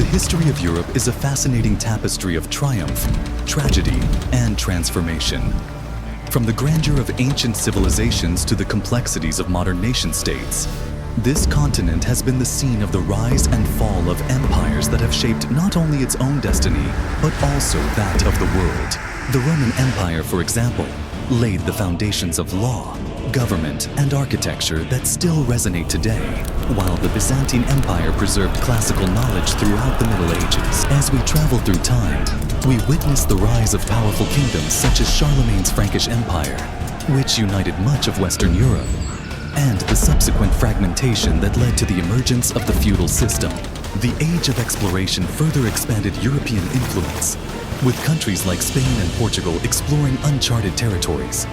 The history of Europe is a fascinating tapestry of triumph, tragedy, and transformation. From the grandeur of ancient civilizations to the complexities of modern nation-states, this continent has been the scene of the rise and fall of empires that have shaped not only its own destiny, but also that of the world. The Roman Empire, for example, laid the foundations of law, government, and architecture that still resonate today, while the Byzantine Empire preserved classical knowledge throughout the Middle Ages. As we travel through time, we witness the rise of powerful kingdoms such as Charlemagne's Frankish Empire, which united much of Western Europe, and the subsequent fragmentation that led to the emergence of the feudal system. The age of exploration further expanded European influence, with countries like Spain and Portugal exploring uncharted territories,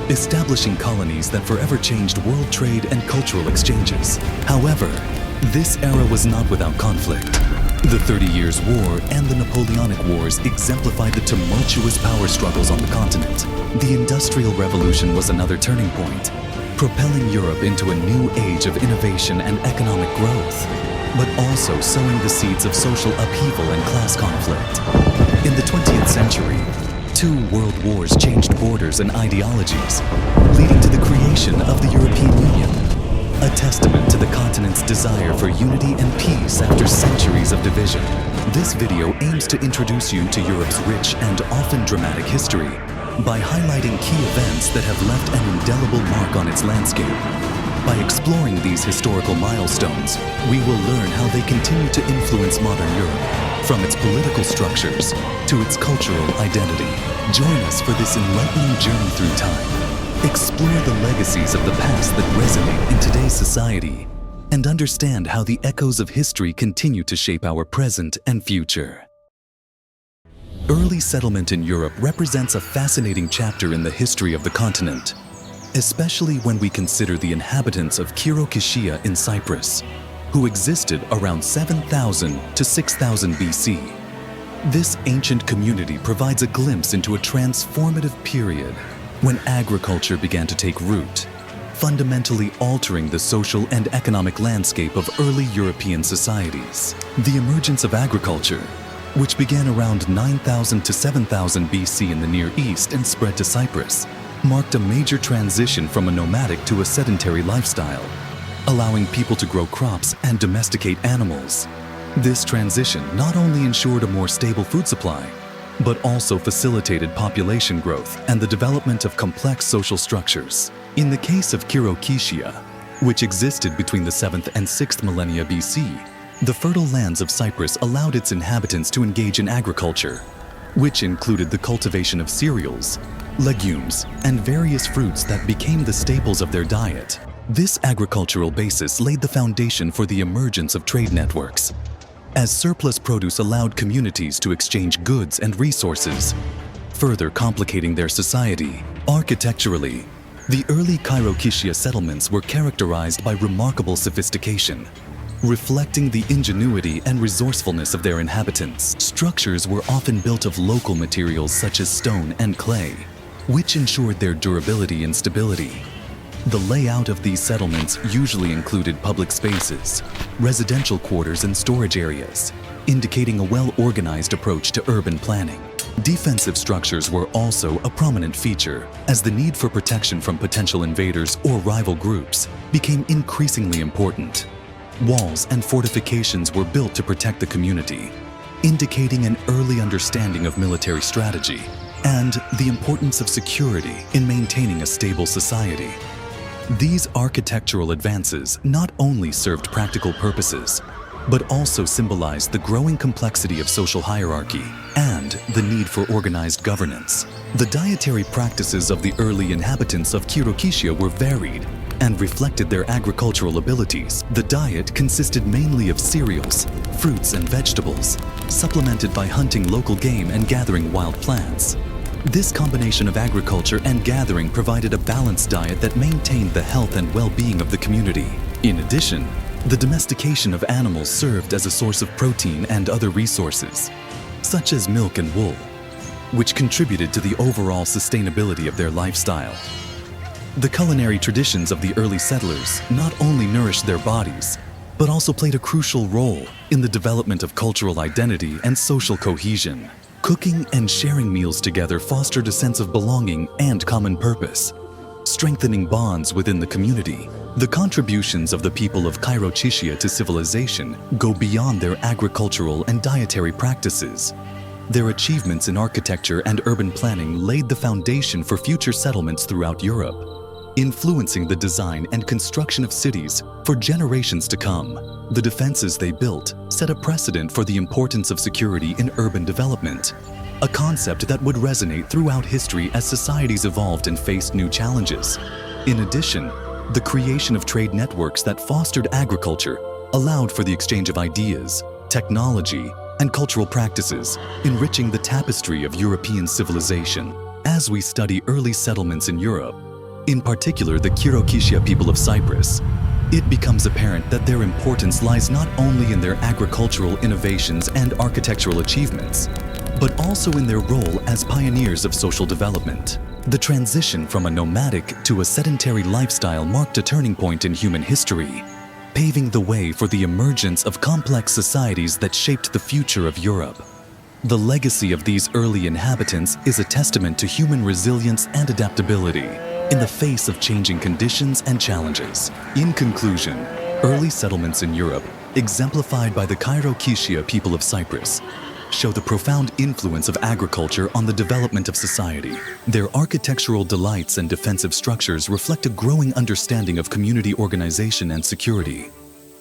establishing colonies that forever changed world trade and cultural exchanges. However, this era was not without conflict. The 30 Years' War and the Napoleonic Wars exemplified the tumultuous power struggles on the continent. The Industrial Revolution was another turning point, propelling Europe into a new age of innovation and economic growth, but also sowing the seeds of social upheaval and class conflict. In the 20th century, 2 world wars changed borders and ideologies, leading to the creation of the European Union, a testament to the continent's desire for unity and peace after centuries of division. This video aims to introduce you to Europe's rich and often dramatic history by highlighting key events that have left an indelible mark on its landscape. By exploring these historical milestones, we will learn how they continue to influence modern Europe, from its political structures to its cultural identity. Join us for this enlightening journey through time. Explore the legacies of the past that resonate in today's society, and understand how the echoes of history continue to shape our present and future. Early settlement in Europe represents a fascinating chapter in the history of the continent, especially when we consider the inhabitants of Kyriakítia in Cyprus, who existed around 7000 to 6000 BC. This ancient community provides a glimpse into a transformative period when agriculture began to take root, fundamentally altering the social and economic landscape of early European societies. The emergence of agriculture, which began around 9000 to 7000 BC in the Near East and spread to Cyprus, marked a major transition from a nomadic to a sedentary lifestyle, allowing people to grow crops and domesticate animals. This transition not only ensured a more stable food supply, but also facilitated population growth and the development of complex social structures. In the case of Kyriakítia, which existed between the 7th and 6th millennia BC, the fertile lands of Cyprus allowed its inhabitants to engage in agriculture, which included the cultivation of cereals, legumes, and various fruits that became the staples of their diet. This agricultural basis laid the foundation for the emergence of trade networks, as surplus produce allowed communities to exchange goods and resources, further complicating their society. Architecturally, the early Kyriakítia settlements were characterized by remarkable sophistication, reflecting the ingenuity and resourcefulness of their inhabitants. Structures were often built of local materials such as stone and clay, which ensured their durability and stability. The layout of these settlements usually included public spaces, residential quarters, and storage areas, indicating a well-organized approach to urban planning. Defensive structures were also a prominent feature, as the need for protection from potential invaders or rival groups became increasingly important. Walls and fortifications were built to protect the community, indicating an early understanding of military strategy and the importance of security in maintaining a stable society. These architectural advances not only served practical purposes, but also symbolized the growing complexity of social hierarchy and the need for organized governance. The dietary practices of the early inhabitants of Kyriakítia were varied and reflected their agricultural abilities. The diet consisted mainly of cereals, fruits, and vegetables, supplemented by hunting local game and gathering wild plants. This combination of agriculture and gathering provided a balanced diet that maintained the health and well-being of the community. In addition, the domestication of animals served as a source of protein and other resources, such as milk and wool, which contributed to the overall sustainability of their lifestyle. The culinary traditions of the early settlers not only nourished their bodies, but also played a crucial role in the development of cultural identity and social cohesion. Cooking and sharing meals together fostered a sense of belonging and common purpose, strengthening bonds within the community. The contributions of the people of Cairo-Chichia to civilization go beyond their agricultural and dietary practices. Their achievements in architecture and urban planning laid the foundation for future settlements throughout Europe, influencing the design and construction of cities for generations to come. The defenses they built set a precedent for the importance of security in urban development, a concept that would resonate throughout history as societies evolved and faced new challenges. In addition, the creation of trade networks that fostered agriculture allowed for the exchange of ideas, technology, and cultural practices, enriching the tapestry of European civilization. As we study early settlements in Europe, in particular the Cairo-Chichia people of Cyprus, it becomes apparent that their importance lies not only in their agricultural innovations and architectural achievements, but also in their role as pioneers of social development. The transition from a nomadic to a sedentary lifestyle marked a turning point in human history, paving the way for the emergence of complex societies that shaped the future of Europe. The legacy of these early inhabitants is a testament to human resilience and adaptability in the face of changing conditions and challenges. In conclusion, early settlements in Europe, exemplified by the Cairo-Chichia people of Cyprus, show the profound influence of agriculture on the development of society. Their architectural delights and defensive structures reflect a growing understanding of community organization and security,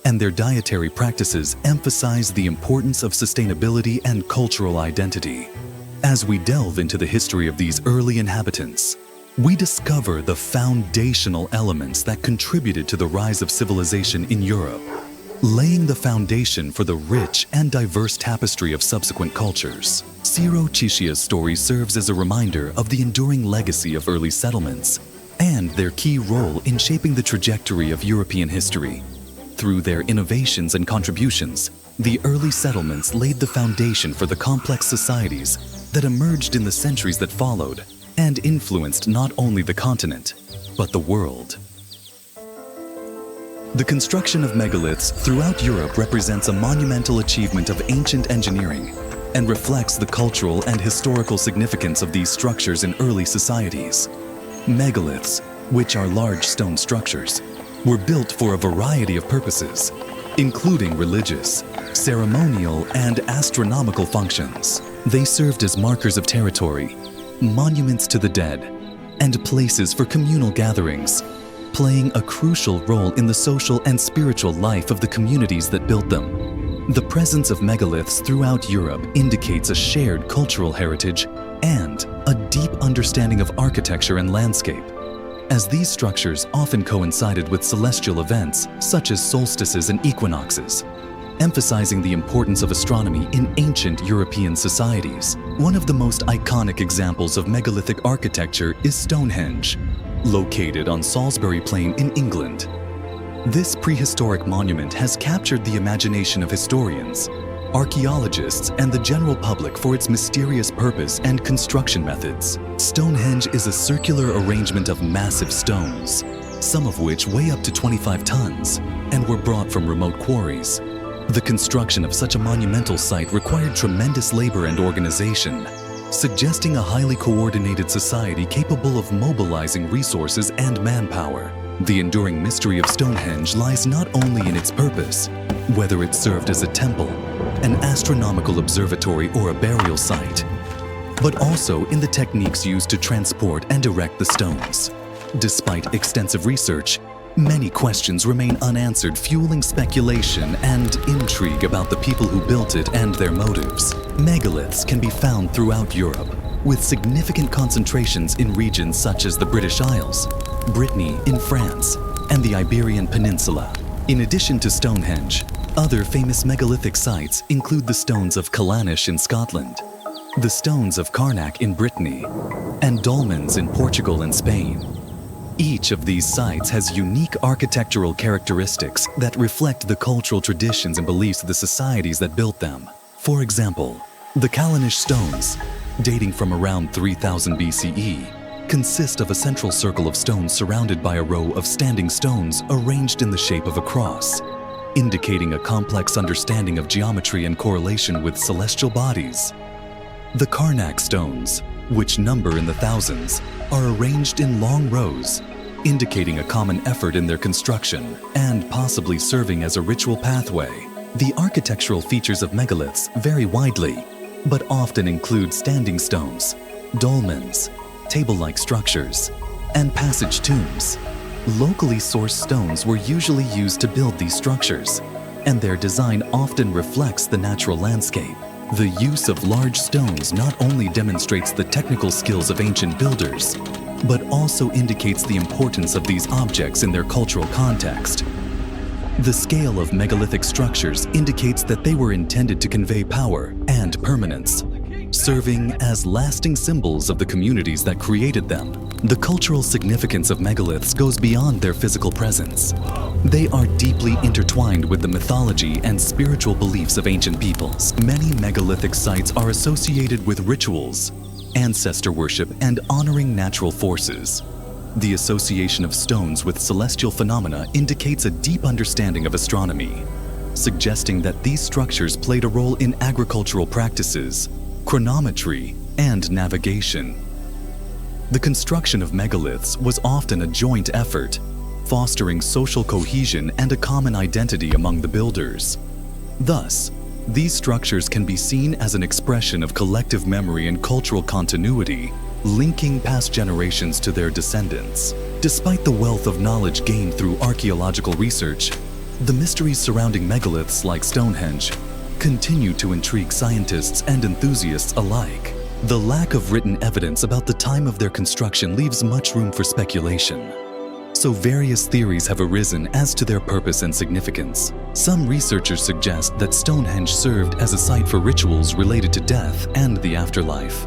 and their dietary practices emphasize the importance of sustainability and cultural identity. As we delve into the history of these early inhabitants, we discover the foundational elements that contributed to the rise of civilization in Europe, laying the foundation for the rich and diverse tapestry of subsequent cultures. Cairo-Chichia's story serves as a reminder of the enduring legacy of early settlements and their key role in shaping the trajectory of European history. Through their innovations and contributions, the early settlements laid the foundation for the complex societies that emerged in the centuries that followed and influenced not only the continent, but the world. The construction of megaliths throughout Europe represents a monumental achievement of ancient engineering and reflects the cultural and historical significance of these structures in early societies. Megaliths, which are large stone structures, were built for a variety of purposes, including religious, ceremonial, and astronomical functions. They served as markers of territory, monuments to the dead, and places for communal gatherings, playing a crucial role in the social and spiritual life of the communities that built them. The presence of megaliths throughout Europe indicates a shared cultural heritage and a deep understanding of architecture and landscape, as these structures often coincided with celestial events such as solstices and equinoxes, emphasizing the importance of astronomy in ancient European societies. One of the most iconic examples of megalithic architecture is Stonehenge, located on Salisbury Plain in England. This prehistoric monument has captured the imagination of historians, archaeologists, and the general public for its mysterious purpose and construction methods. Stonehenge is a circular arrangement of massive stones, some of which weigh up to 25 tons and were brought from remote quarries. The construction of such a monumental site required tremendous labor and organization, suggesting a highly coordinated society capable of mobilizing resources and manpower. The enduring mystery of Stonehenge lies not only in its purpose, whether it served as a temple, an astronomical observatory, or a burial site, but also in the techniques used to transport and erect the stones. Despite extensive research, many questions remain unanswered, fueling speculation and intrigue about the people who built it and their motives. Megaliths can be found throughout Europe, with significant concentrations in regions such as the British Isles, Brittany in France, and the Iberian Peninsula. In addition to Stonehenge, other famous megalithic sites include the stones of Callanish in Scotland, the stones of Carnac in Brittany, and dolmens in Portugal and Spain. Each of these sites has unique architectural characteristics that reflect the cultural traditions and beliefs of the societies that built them. For example, the Callanish stones, dating from around 3000 BCE, consist of a central circle of stones surrounded by a row of standing stones arranged in the shape of a cross. indicating a complex understanding of geometry and correlation with celestial bodies. The Karnak stones, which number in the thousands, are arranged in long rows, indicating a common effort in their construction and possibly serving as a ritual pathway. The architectural features of megaliths vary widely, but often include standing stones, dolmens, table-like structures, and passage tombs. Locally sourced stones were usually used to build these structures, and their design often reflects the natural landscape. The use of large stones not only demonstrates the technical skills of ancient builders, but also indicates the importance of these objects in their cultural context. The scale of megalithic structures indicates that they were intended to convey power and permanence, serving as lasting symbols of the communities that created them. The cultural significance of megaliths goes beyond their physical presence. They are deeply intertwined with the mythology and spiritual beliefs of ancient peoples. Many megalithic sites are associated with rituals, ancestor worship, and honoring natural forces. The association of stones with celestial phenomena indicates a deep understanding of astronomy, suggesting that these structures played a role in agricultural practices, chronometry, and navigation. The construction of megaliths was often a joint effort, fostering social cohesion and a common identity among the builders. Thus, these structures can be seen as an expression of collective memory and cultural continuity, linking past generations to their descendants. Despite the wealth of knowledge gained through archaeological research, the mysteries surrounding megaliths like Stonehenge continue to intrigue scientists and enthusiasts alike. The lack of written evidence about the time of their construction leaves much room for speculation. So various theories have arisen as to their purpose and significance. Some researchers suggest that Stonehenge served as a site for rituals related to death and the afterlife,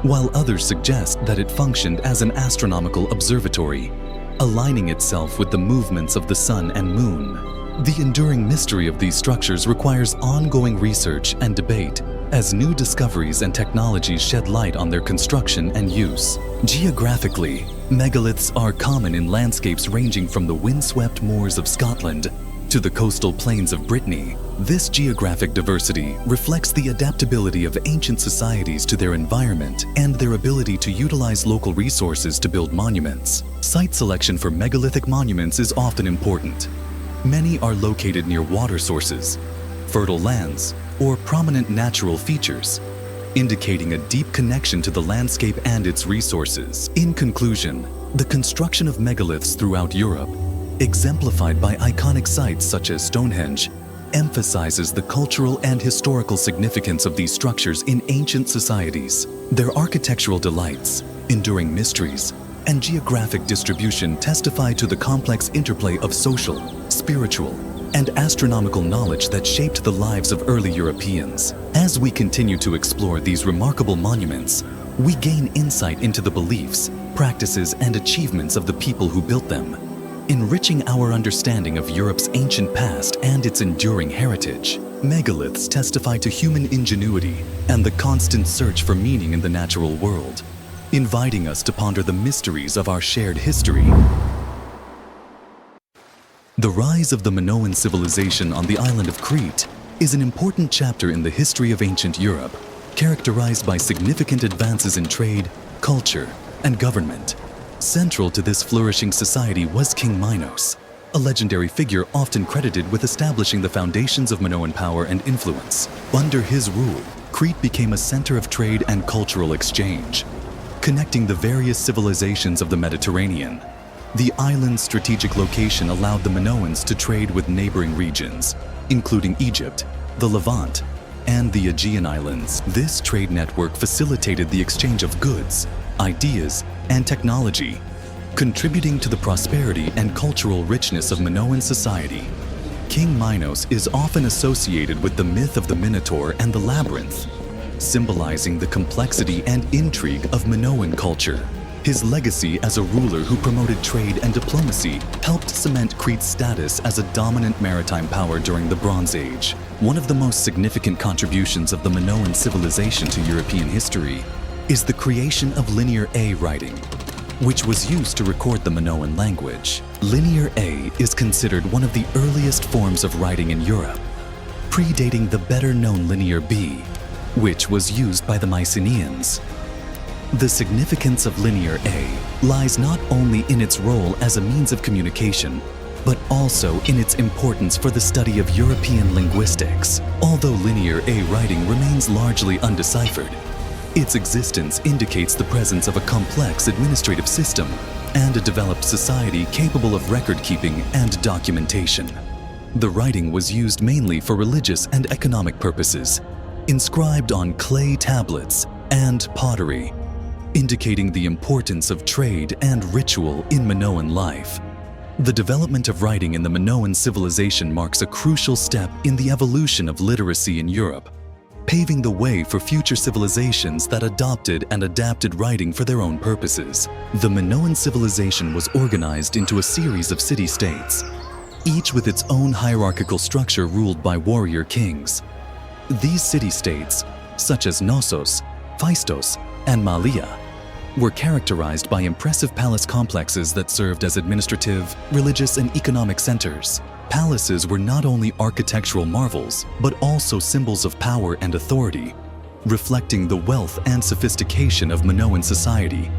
while others suggest that it functioned as an astronomical observatory, aligning itself with the movements of the sun and moon. The enduring mystery of these structures requires ongoing research and debate as new discoveries and technologies shed light on their construction and use. Geographically, megaliths are common in landscapes ranging from the windswept moors of Scotland to the coastal plains of Brittany. This geographic diversity reflects the adaptability of ancient societies to their environment and their ability to utilize local resources to build monuments. Site selection for megalithic monuments is often important. Many are located near water sources, fertile lands, or prominent natural features, indicating a deep connection to the landscape and its resources. In conclusion, the construction of megaliths throughout Europe, exemplified by iconic sites such as Stonehenge, emphasizes the cultural and historical significance of these structures in ancient societies. Their architectural delights, enduring mysteries, and geographic distribution testify to the complex interplay of social, spiritual, and astronomical knowledge that shaped the lives of early Europeans. As we continue to explore these remarkable monuments, we gain insight into the beliefs, practices, and achievements of the people who built them, enriching our understanding of Europe's ancient past and its enduring heritage. Megaliths testify to human ingenuity and the constant search for meaning in the natural world, inviting us to ponder the mysteries of our shared history. The rise of the Minoan civilization on the island of Crete is an important chapter in the history of ancient Europe, characterized by significant advances in trade, culture, and government. Central to this flourishing society was King Minos, a legendary figure often credited with establishing the foundations of Minoan power and influence. Under his rule, Crete became a center of trade and cultural exchange, connecting the various civilizations of the Mediterranean. The island's strategic location allowed the Minoans to trade with neighboring regions, including Egypt, the Levant, and the Aegean Islands. This trade network facilitated the exchange of goods, ideas, and technology, contributing to the prosperity and cultural richness of Minoan society. King Minos is often associated with the myth of the Minotaur and the Labyrinth, symbolizing the complexity and intrigue of Minoan culture. His legacy as a ruler who promoted trade and diplomacy helped cement Crete's status as a dominant maritime power during the Bronze Age. One of the most significant contributions of the Minoan civilization to European history is the creation of linear A writing. which was used to record the Minoan language. Linear A is considered one of the earliest forms of writing in Europe, predating the better-known Linear B, which was used by the Mycenaeans. The significance of Linear A lies not only in its role as a means of communication, but also in its importance for the study of European linguistics. Although Linear A writing remains largely undeciphered, its existence indicates the presence of a complex administrative system and a developed society capable of record-keeping and documentation. The writing was used mainly for religious and economic purposes, inscribed on clay tablets and pottery, indicating the importance of trade and ritual in Minoan life. The development of writing in the Minoan civilization marks a crucial step in the evolution of literacy in Europe, paving the way for future civilizations that adopted and adapted writing for their own purposes. The Minoan civilization was organized into a series of city-states, each with its own hierarchical structure ruled by warrior kings. These city-states, such as Knossos, Phaistos, and Malia, were characterized by impressive palace complexes that served as administrative, religious, and economic centers. Palaces were not only architectural marvels, but also symbols of power and authority, reflecting the wealth and sophistication of Minoan society.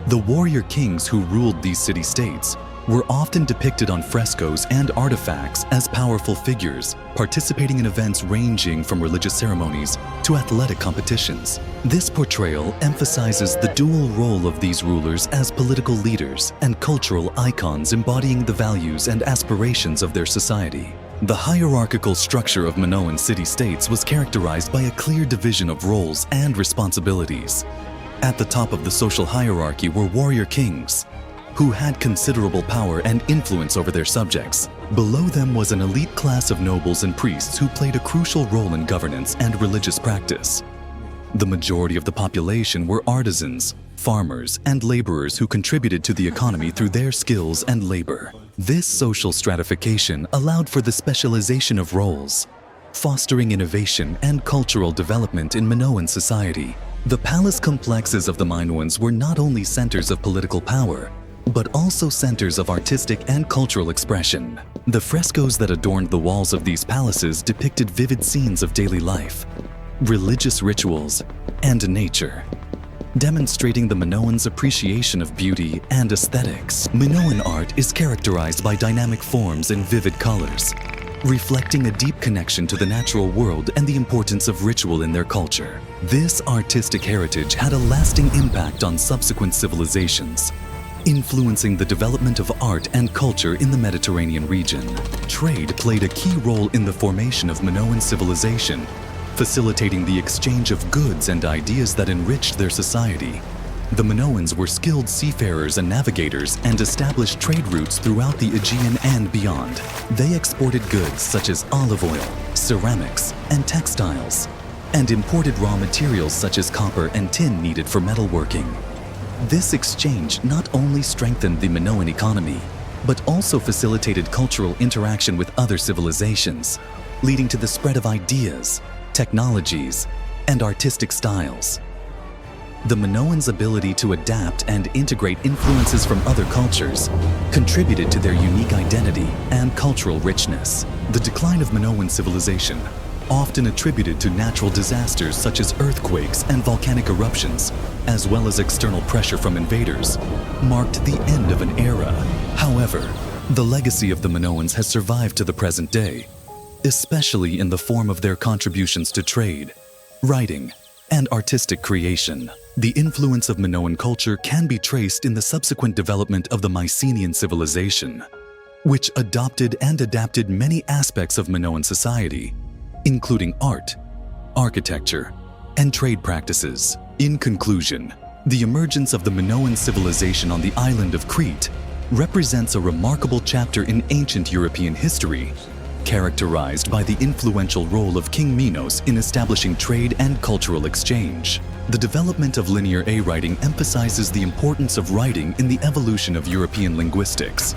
The warrior kings who ruled these city-states were often depicted on frescoes and artifacts as powerful figures, participating in events ranging from religious ceremonies to athletic competitions. This portrayal emphasizes the dual role of these rulers as political leaders and cultural icons embodying the values and aspirations of their society. The hierarchical structure of Minoan city-states was characterized by a clear division of roles and responsibilities. At the top of the social hierarchy were warrior kings, who had considerable power and influence over their subjects. Below them was an elite class of nobles and priests who played a crucial role in governance and religious practice. The majority of the population were artisans, farmers, and laborers who contributed to the economy through their skills and labor. This social stratification allowed for the specialization of roles, fostering innovation and cultural development in Minoan society. The palace complexes of the Minoans were not only centers of political power, but also centers of artistic and cultural expression. The frescoes that adorned the walls of these palaces depicted vivid scenes of daily life, religious rituals, and nature, demonstrating the Minoans' appreciation of beauty and aesthetics. Minoan art is characterized by dynamic forms and vivid colors, reflecting a deep connection to the natural world and the importance of ritual in their culture. This artistic heritage had a lasting impact on subsequent civilizations, influencing the development of art and culture in the Mediterranean region. Trade played a key role in the formation of Minoan civilization, facilitating the exchange of goods and ideas that enriched their society. The Minoans were skilled seafarers and navigators and established trade routes throughout the Aegean and beyond. They exported goods such as olive oil, ceramics, and textiles, and imported raw materials such as copper and tin needed for metalworking. This exchange not only strengthened the Minoan economy, but also facilitated cultural interaction with other civilizations, leading to the spread of ideas, technologies, and artistic styles. The Minoans' ability to adapt and integrate influences from other cultures contributed to their unique identity and cultural richness. The decline of Minoan civilization, often attributed to natural disasters such as earthquakes and volcanic eruptions, as well as external pressure from invaders, marked the end of an era. However, the legacy of the Minoans has survived to the present day, especially in the form of their contributions to trade, writing, and artistic creation. The influence of Minoan culture can be traced in the subsequent development of the Mycenaean civilization, which adopted and adapted many aspects of Minoan society, including art, architecture, and trade practices. In conclusion, the emergence of the Minoan civilization on the island of Crete represents a remarkable chapter in ancient European history, characterized by the influential role of King Minos in establishing trade and cultural exchange. The development of Linear A writing emphasizes the importance of writing in the evolution of European linguistics,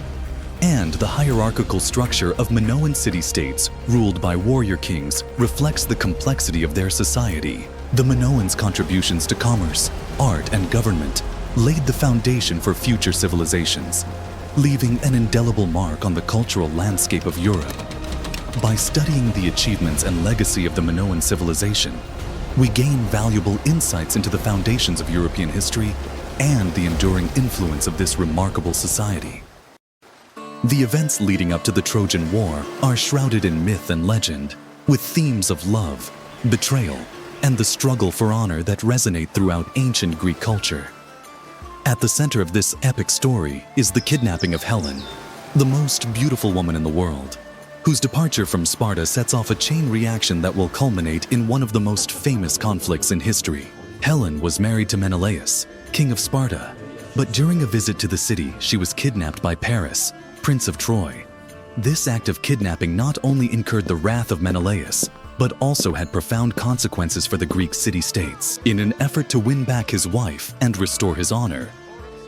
and the hierarchical structure of Minoan city-states ruled by warrior kings reflects the complexity of their society. The Minoans' contributions to commerce, art, and government laid the foundation for future civilizations, leaving an indelible mark on the cultural landscape of Europe. By studying the achievements and legacy of the Minoan civilization, we gain valuable insights into the foundations of European history and the enduring influence of this remarkable society. The events leading up to the Trojan War are shrouded in myth and legend, with themes of love, betrayal, and the struggle for honor that resonate throughout ancient Greek culture. At the center of this epic story is the kidnapping of Helen, the most beautiful woman in the world, whose departure from Sparta sets off a chain reaction that will culminate in one of the most famous conflicts in history. Helen was married to Menelaus, king of Sparta, but during a visit to the city, she was kidnapped by Paris, Prince of Troy. This act of kidnapping not only incurred the wrath of Menelaus, but also had profound consequences for the Greek city-states. In an effort to win back his wife and restore his honor,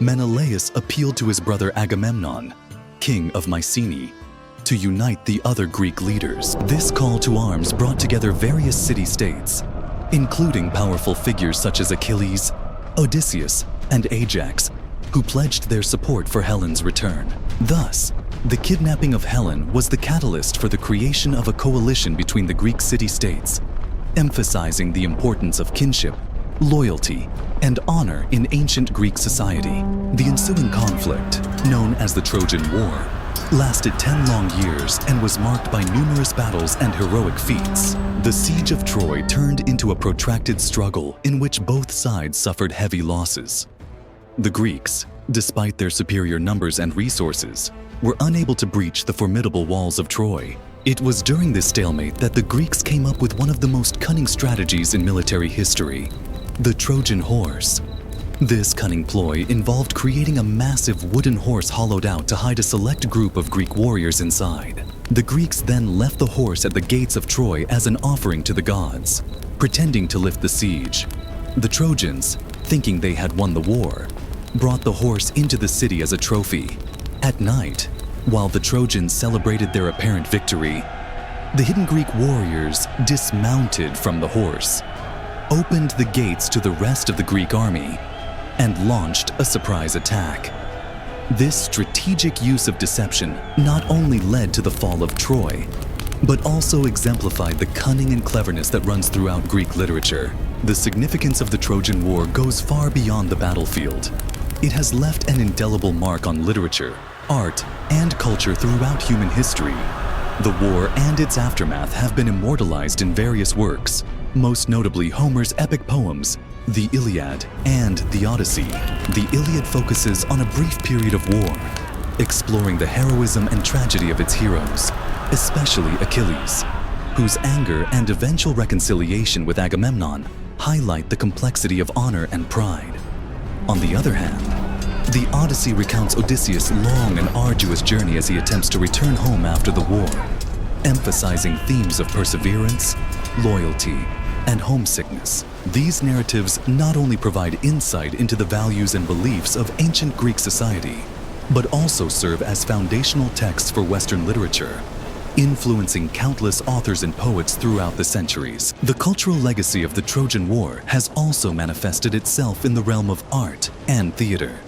Menelaus appealed to his brother Agamemnon, king of Mycenae, to unite the other Greek leaders. This call to arms brought together various city-states, including powerful figures such as Achilles, Odysseus, and Ajax, who pledged their support for Helen's return. Thus, the kidnapping of Helen was the catalyst for the creation of a coalition between the Greek city-states, emphasizing the importance of kinship, loyalty, and honor in ancient Greek society. The ensuing conflict, known as the Trojan War, lasted 10 long years and was marked by numerous battles and heroic feats. The siege of Troy turned into a protracted struggle in which both sides suffered heavy losses. The Greeks, despite their superior numbers and resources, were unable to breach the formidable walls of Troy. It was during this stalemate that the Greeks came up with one of the most cunning strategies in military history, the Trojan horse. This cunning ploy involved creating a massive wooden horse hollowed out to hide a select group of Greek warriors inside. The Greeks then left the horse at the gates of Troy as an offering to the gods, pretending to lift the siege. The Trojans, thinking they had won the war, brought the horse into the city as a trophy. At night, while the Trojans celebrated their apparent victory, the hidden Greek warriors dismounted from the horse, opened the gates to the rest of the Greek army, and launched a surprise attack. This strategic use of deception not only led to the fall of Troy, but also exemplified the cunning and cleverness that runs throughout Greek literature. The significance of the Trojan War goes far beyond the battlefield. It has left an indelible mark on literature, art, and culture throughout human history. The war and its aftermath have been immortalized in various works, most notably Homer's epic poems, the Iliad and the Odyssey. The Iliad focuses on a brief period of war, exploring the heroism and tragedy of its heroes, especially Achilles, whose anger and eventual reconciliation with Agamemnon highlight the complexity of honor and pride. On the other hand, the Odyssey recounts Odysseus' long and arduous journey as he attempts to return home after the war, emphasizing themes of perseverance, loyalty, and homesickness. These narratives not only provide insight into the values and beliefs of ancient Greek society, but also serve as foundational texts for Western literature, influencing countless authors and poets throughout the centuries. The cultural legacy of the Trojan War has also manifested itself in the realm of art and theater.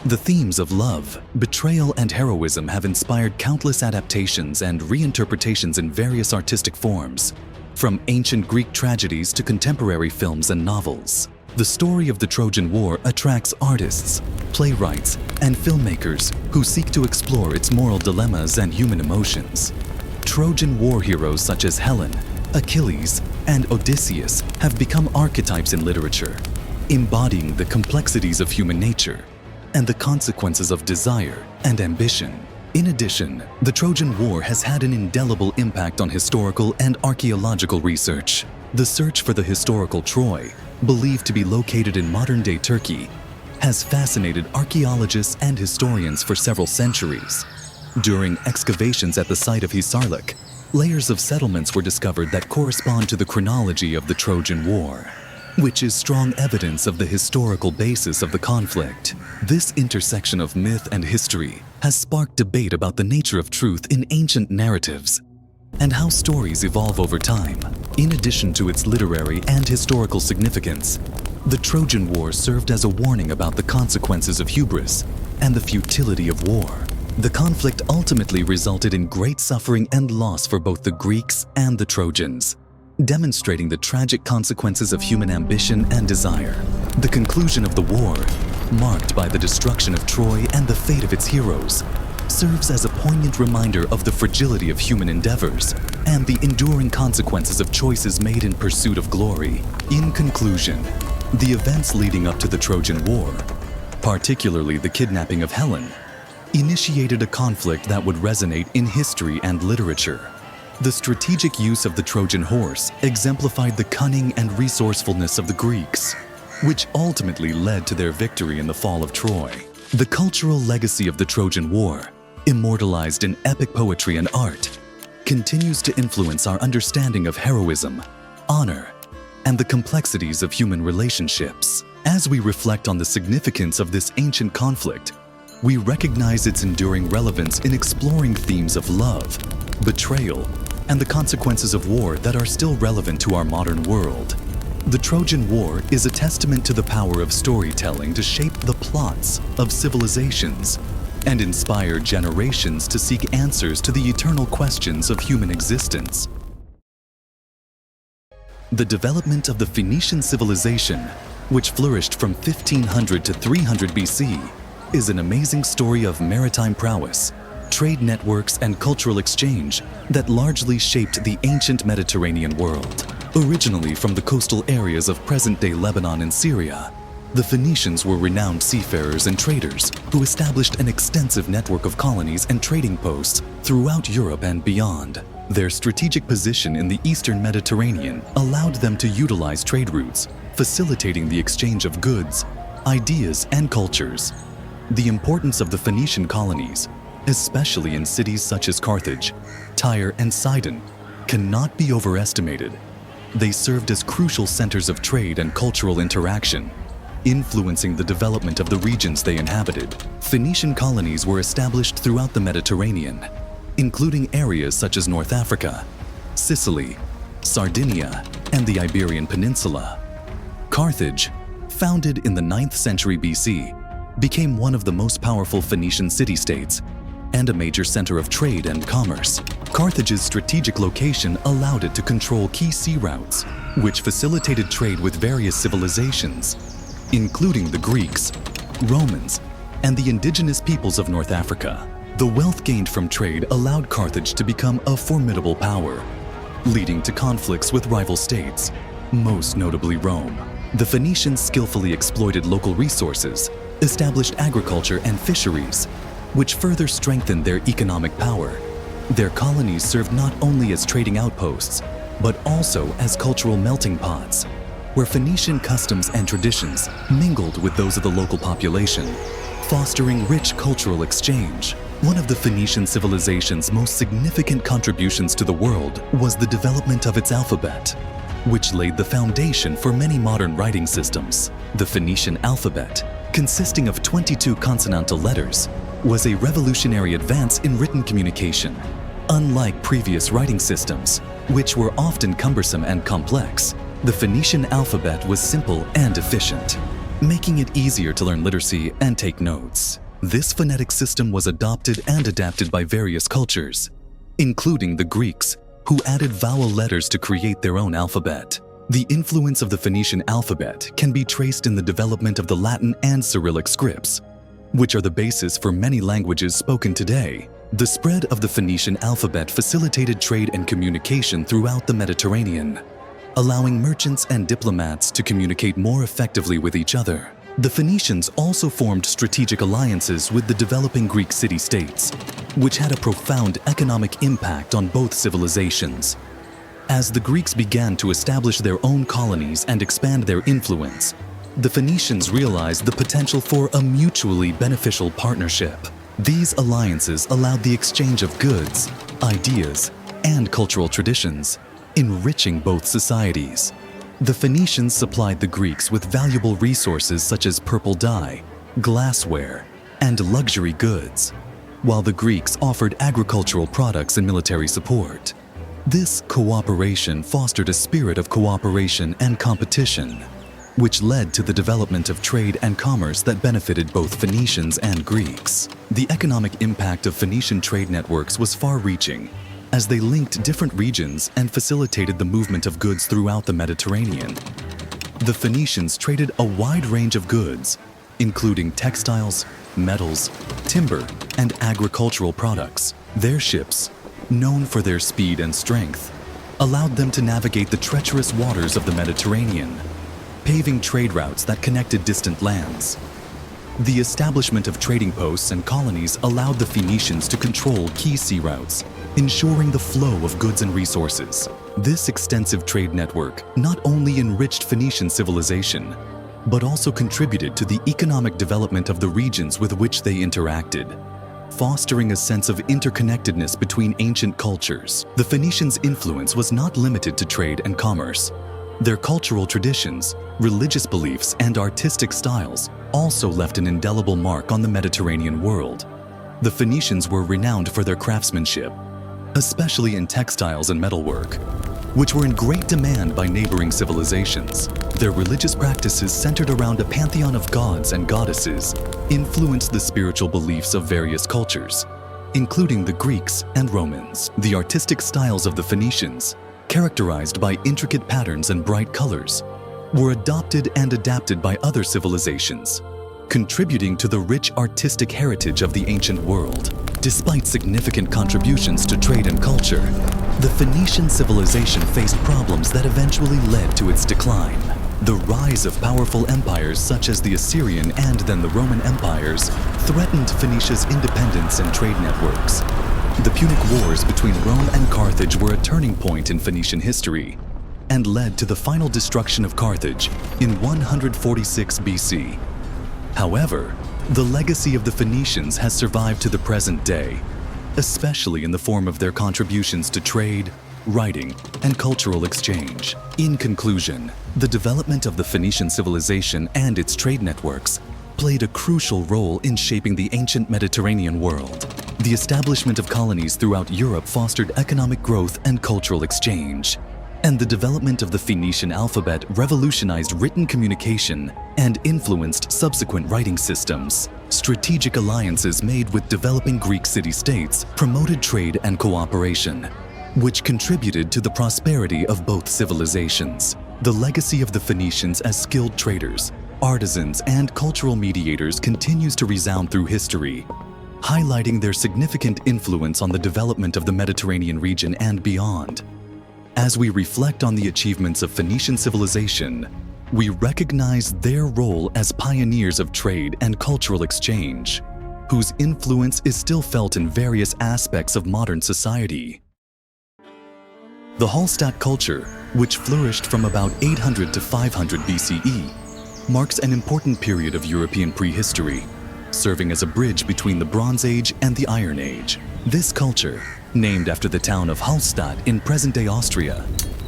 The themes of love, betrayal, and heroism have inspired countless adaptations and reinterpretations in various artistic forms, from ancient Greek tragedies to contemporary films and novels. The story of the Trojan War attracts artists, playwrights, and filmmakers who seek to explore its moral dilemmas and human emotions. Trojan War heroes such as Helen, Achilles, and Odysseus have become archetypes in literature, embodying the complexities of human nature and the consequences of desire and ambition. In addition, the Trojan War has had an indelible impact on historical and archaeological research. The search for the historical Troy, believed to be located in modern-day Turkey, has fascinated archaeologists and historians for several centuries. During excavations at the site of Hisarlik, layers of settlements were discovered that correspond to the chronology of the Trojan War, which is strong evidence of the historical basis of the conflict. This intersection of myth and history has sparked debate about the nature of truth in ancient narratives and how stories evolve over time. In addition to its literary and historical significance, The Trojan War served as a warning about the consequences of hubris and the futility of war. The conflict ultimately resulted in great suffering and loss for both the Greeks and the Trojans, demonstrating the tragic consequences of human ambition and desire. The conclusion of the war, marked by the destruction of Troy and the fate of its heroes, serves as a poignant reminder of the fragility of human endeavors and the enduring consequences of choices made in pursuit of glory. In conclusion, the events leading up to the Trojan War, particularly the kidnapping of Helen, initiated a conflict that would resonate in history and literature. The strategic use of the Trojan horse exemplified the cunning and resourcefulness of the Greeks, which ultimately led to their victory in the fall of Troy. The cultural legacy of the Trojan War, immortalized in epic poetry and art, continues to influence our understanding of heroism, honor, and the complexities of human relationships. As we reflect on the significance of this ancient conflict, we recognize its enduring relevance in exploring themes of love, betrayal, and the consequences of war that are still relevant to our modern world. The Trojan War is a testament to the power of storytelling to shape the plots of civilizations and inspire generations to seek answers to the eternal questions of human existence. The development of the Phoenician civilization, which flourished from 1500 to 300 BC, is an amazing story of maritime prowess, trade networks, and cultural exchange that largely shaped the ancient Mediterranean world. Originally from the coastal areas of present-day Lebanon and Syria, the Phoenicians were renowned seafarers and traders who established an extensive network of colonies and trading posts throughout Europe and beyond. Their strategic position in the eastern Mediterranean allowed them to utilize trade routes, facilitating the exchange of goods, ideas, and cultures. The importance of the Phoenician colonies, especially in cities such as Carthage, Tyre, and Sidon, cannot be overestimated. They served as crucial centers of trade and cultural interaction, influencing the development of the regions they inhabited. Phoenician colonies were established throughout the Mediterranean, including areas such as North Africa, Sicily, Sardinia, and the Iberian Peninsula. Carthage, founded in the 9th century BC, became one of the most powerful Phoenician city-states and a major center of trade and commerce. Carthage's strategic location allowed it to control key sea routes, which facilitated trade with various civilizations, including the Greeks, Romans, and the indigenous peoples of North Africa. The wealth gained from trade allowed Carthage to become a formidable power, leading to conflicts with rival states, most notably Rome. The Phoenicians skillfully exploited local resources, established agriculture and fisheries, which further strengthened their economic power. Their colonies served not only as trading outposts, but also as cultural melting pots, where Phoenician customs and traditions mingled with those of the local population, fostering rich cultural exchange. One of the Phoenician civilization's most significant contributions to the world was the development of its alphabet, which laid the foundation for many modern writing systems. The Phoenician alphabet, consisting of 22 consonantal letters, was a revolutionary advance in written communication. Unlike previous writing systems, which were often cumbersome and complex, the Phoenician alphabet was simple and efficient, making it easier to learn literacy and take notes. This phonetic system was adopted and adapted by various cultures, including the Greeks, who added vowel letters to create their own alphabet. The influence of the Phoenician alphabet can be traced in the development of the Latin and Cyrillic scripts, which are the basis for many languages spoken today. The spread of the Phoenician alphabet facilitated trade and communication throughout the Mediterranean, allowing merchants and diplomats to communicate more effectively with each other. The Phoenicians also formed strategic alliances with the developing Greek city-states, which had a profound economic impact on both civilizations. As the Greeks began to establish their own colonies and expand their influence, the Phoenicians realized the potential for a mutually beneficial partnership. These alliances allowed the exchange of goods, ideas, and cultural traditions, enriching both societies. The Phoenicians supplied the Greeks with valuable resources such as purple dye, glassware, and luxury goods, while the Greeks offered agricultural products and military support. This cooperation fostered a spirit of cooperation and competition, which led to the development of trade and commerce that benefited both Phoenicians and Greeks. The economic impact of Phoenician trade networks was far-reaching, as they linked different regions and facilitated the movement of goods throughout the Mediterranean. The Phoenicians traded a wide range of goods, including textiles, metals, timber, and agricultural products. Their ships, known for their speed and strength, allowed them to navigate the treacherous waters of the Mediterranean, paving trade routes that connected distant lands. The establishment of trading posts and colonies allowed the Phoenicians to control key sea routes, ensuring the flow of goods and resources. This extensive trade network not only enriched Phoenician civilization, but also contributed to the economic development of the regions with which they interacted, fostering a sense of interconnectedness between ancient cultures. The Phoenicians' influence was not limited to trade and commerce. Their cultural traditions, religious beliefs, and artistic styles also left an indelible mark on the Mediterranean world. The Phoenicians were renowned for their craftsmanship, especially in textiles and metalwork, which were in great demand by neighboring civilizations. Their religious practices centered around a pantheon of gods and goddesses influenced the spiritual beliefs of various cultures, including the Greeks and Romans. The artistic styles of the Phoenicians, characterized by intricate patterns and bright colors, were adopted and adapted by other civilizations, contributing to the rich artistic heritage of the ancient world. Despite significant contributions to trade and culture, the Phoenician civilization faced problems that eventually led to its decline. The rise of powerful empires such as the Assyrian and then the Roman empires threatened Phoenicia's independence and trade networks. The Punic Wars between Rome and Carthage were a turning point in Phoenician history and led to the final destruction of Carthage in 146 BC. However, the legacy of the Phoenicians has survived to the present day, especially in the form of their contributions to trade, writing, and cultural exchange. In conclusion, the development of the Phoenician civilization and its trade networks played a crucial role in shaping the ancient Mediterranean world. The establishment of colonies throughout Europe fostered economic growth and cultural exchange, and the development of the Phoenician alphabet revolutionized written communication and influenced subsequent writing systems. Strategic alliances made with developing Greek city-states promoted trade and cooperation, which contributed to the prosperity of both civilizations. The legacy of the Phoenicians as skilled traders, artisans, and cultural mediators continues to resound through history, highlighting their significant influence on the development of the Mediterranean region and beyond. As we reflect on the achievements of Phoenician civilization, we recognize their role as pioneers of trade and cultural exchange, whose influence is still felt in various aspects of modern society. The Hallstatt culture, which flourished from about 800 to 500 BCE, marks an important period of European prehistory, serving as a bridge between the Bronze Age and the Iron Age. This culture, named after the town of Hallstatt in present-day Austria,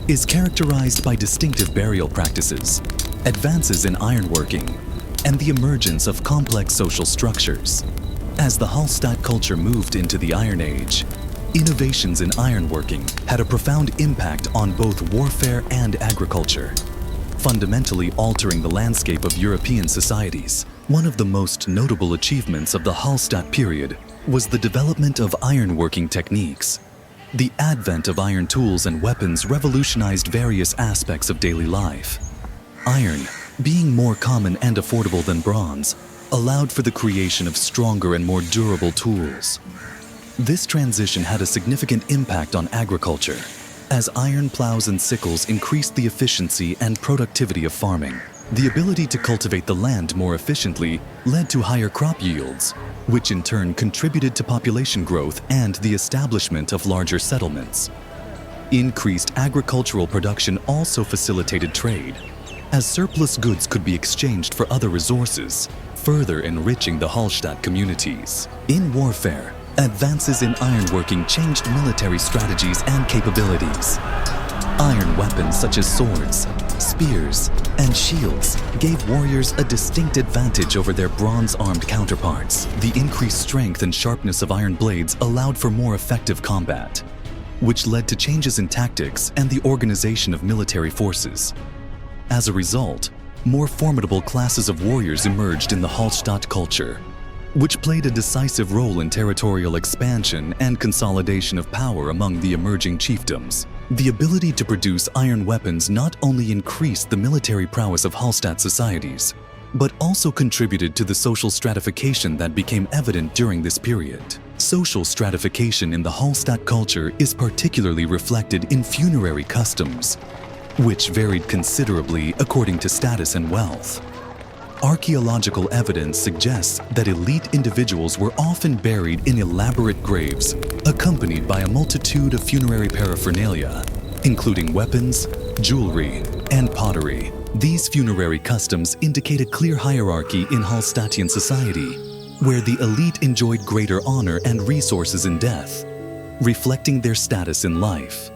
is characterized by distinctive burial practices, advances in ironworking, and the emergence of complex social structures. As the Hallstatt culture moved into the Iron Age, innovations in ironworking had a profound impact on both warfare and agriculture, fundamentally altering the landscape of European societies. One of the most notable achievements of the Hallstatt period was the development of ironworking techniques. The advent of iron tools and weapons revolutionized various aspects of daily life. Iron, being more common and affordable than bronze, allowed for the creation of stronger and more durable tools. This transition had a significant impact on agriculture, as iron plows and sickles increased the efficiency and productivity of farming. The ability to cultivate the land more efficiently led to higher crop yields, which in turn contributed to population growth and the establishment of larger settlements. Increased agricultural production also facilitated trade, as surplus goods could be exchanged for other resources, further enriching the Hallstatt communities. In warfare, advances in ironworking changed military strategies and capabilities. Iron weapons such as swords, spears, and shields gave warriors a distinct advantage over their bronze-armed counterparts. The increased strength and sharpness of iron blades allowed for more effective combat, which led to changes in tactics and the organization of military forces. As a result, more formidable classes of warriors emerged in the Hallstatt culture, which played a decisive role in territorial expansion and consolidation of power among the emerging chiefdoms. The ability to produce iron weapons not only increased the military prowess of Hallstatt societies, but also contributed to the social stratification that became evident during this period. Social stratification in the Hallstatt culture is particularly reflected in funerary customs, which varied considerably according to status and wealth. Archaeological evidence suggests that elite individuals were often buried in elaborate graves, accompanied by a multitude of funerary paraphernalia, including weapons, jewelry, and pottery. These funerary customs indicate a clear hierarchy in Hallstattian society, where the elite enjoyed greater honor and resources in death, reflecting their status in life.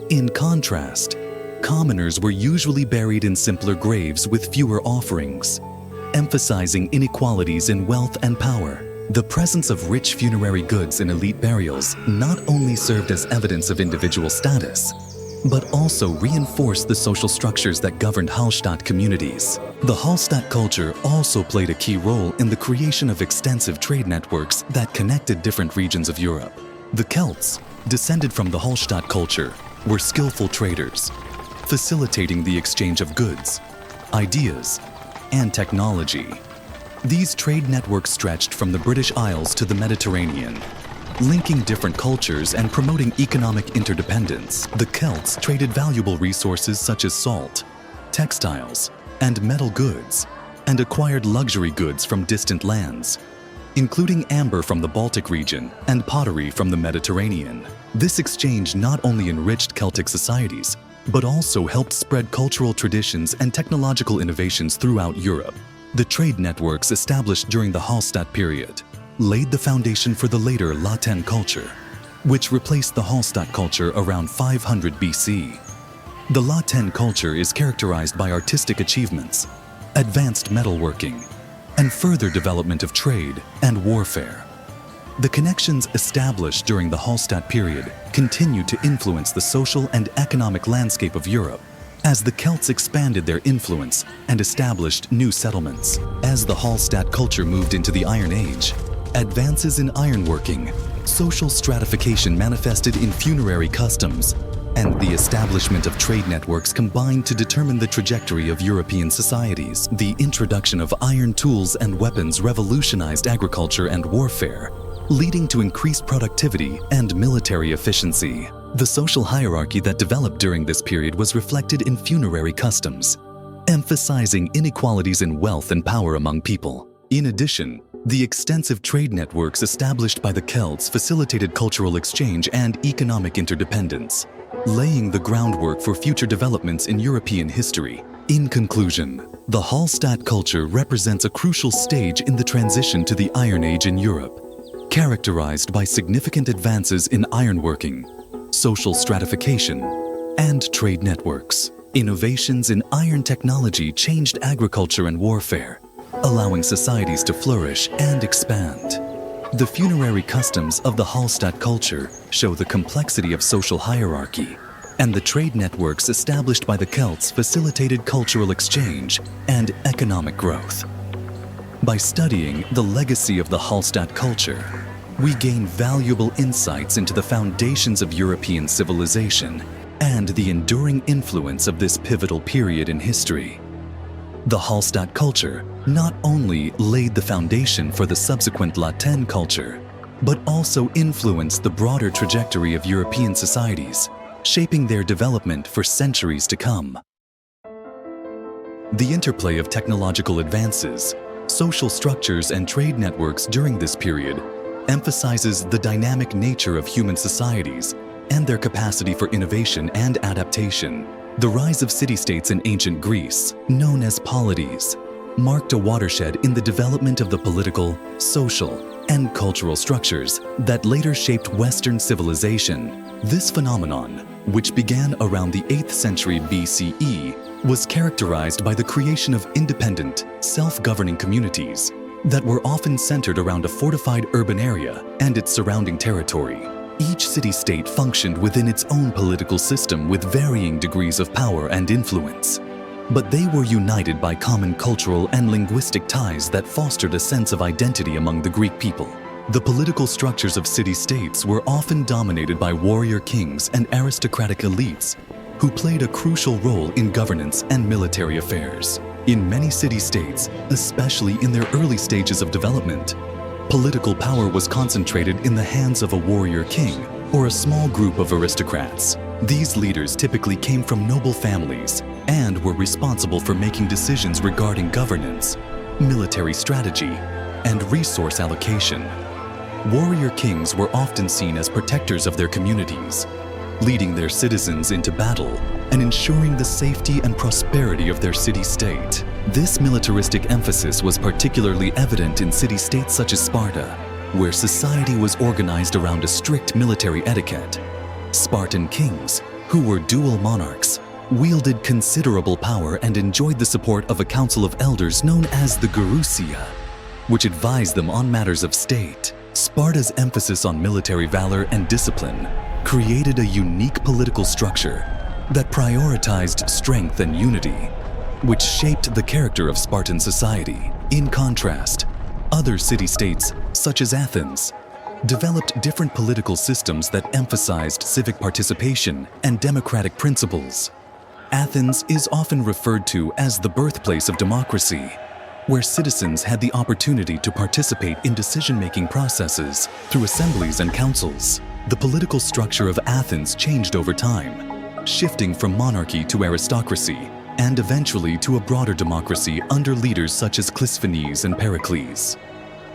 In contrast, commoners were usually buried in simpler graves with fewer offerings, emphasizing inequalities in wealth and power. The presence of rich funerary goods in elite burials not only served as evidence of individual status, but also reinforced the social structures that governed Hallstatt communities. The Hallstatt culture also played a key role in the creation of extensive trade networks that connected different regions of Europe. The Celts, descended from the Hallstatt culture, were skillful traders, facilitating the exchange of goods, ideas, and technology. These trade networks stretched from the British Isles to the Mediterranean, linking different cultures and promoting economic interdependence. The Celts traded valuable resources such as salt, textiles, and metal goods, and acquired luxury goods from distant lands, including amber from the Baltic region and pottery from the Mediterranean. This exchange not only enriched Celtic societies, but also helped spread cultural traditions and technological innovations throughout Europe. The trade networks established during the Hallstatt period laid the foundation for the later Latin culture, which replaced the Hallstatt culture around 500 BC. The Latin culture is characterized by artistic achievements, advanced metalworking, and further development of trade and warfare. The connections established during the Hallstatt period continued to influence the social and economic landscape of Europe as the Celts expanded their influence and established new settlements. As the Hallstatt culture moved into the Iron Age, advances in ironworking, social stratification manifested in funerary customs, and the establishment of trade networks combined to determine the trajectory of European societies. The introduction of iron tools and weapons revolutionized agriculture and warfare, leading to increased productivity and military efficiency. The social hierarchy that developed during this period was reflected in funerary customs, emphasizing inequalities in wealth and power among people. In addition, the extensive trade networks established by the Celts facilitated cultural exchange and economic interdependence, laying the groundwork for future developments in European history. In conclusion, the Hallstatt culture represents a crucial stage in the transition to the Iron Age in Europe, characterized by significant advances in ironworking, social stratification, and trade networks. Innovations in iron technology changed agriculture and warfare, allowing societies to flourish and expand. The funerary customs of the Hallstatt culture show the complexity of social hierarchy, and the trade networks established by the Celts facilitated cultural exchange and economic growth. By studying the legacy of the Hallstatt culture, we gain valuable insights into the foundations of European civilization and the enduring influence of this pivotal period in history. The Hallstatt culture not only laid the foundation for the subsequent Latin culture, but also influenced the broader trajectory of European societies, shaping their development for centuries to come. The interplay of technological advances, social structures, and trade networks during this period emphasizes the dynamic nature of human societies and their capacity for innovation and adaptation. The rise of city-states in ancient Greece, known as polities, marked a watershed in the development of the political, social, and cultural structures that later shaped Western civilization. This phenomenon, which began around the 8th century BCE, was characterized by the creation of independent, self-governing communities that were often centered around a fortified urban area and its surrounding territory. Each city-state functioned within its own political system with varying degrees of power and influence. but they were united by common cultural and linguistic ties that fostered a sense of identity among the Greek people. The political structures of city-states were often dominated by warrior kings and aristocratic elites who played a crucial role in governance and military affairs. In many city-states, especially in their early stages of development, political power was concentrated in the hands of a warrior king or a small group of aristocrats. These leaders typically came from noble families and were responsible for making decisions regarding governance, military strategy, and resource allocation. Warrior kings were often seen as protectors of their communities, leading their citizens into battle and ensuring the safety and prosperity of their city-state. This militaristic emphasis was particularly evident in city-states such as Sparta, where society was organized around a strict military etiquette. Spartan kings, who were dual monarchs, wielded considerable power and enjoyed the support of a council of elders known as the Gerousia, which advised them on matters of state. Sparta's emphasis on military valor and discipline created a unique political structure that prioritized strength and unity, which shaped the character of Spartan society. In contrast, other city-states, such as Athens, developed different political systems that emphasized civic participation and democratic principles. Athens is often referred to as the birthplace of democracy, where citizens had the opportunity to participate in decision-making processes through assemblies and councils. The political structure of Athens changed over time, shifting from monarchy to aristocracy, and eventually to a broader democracy under leaders such as Clisthenes and Pericles.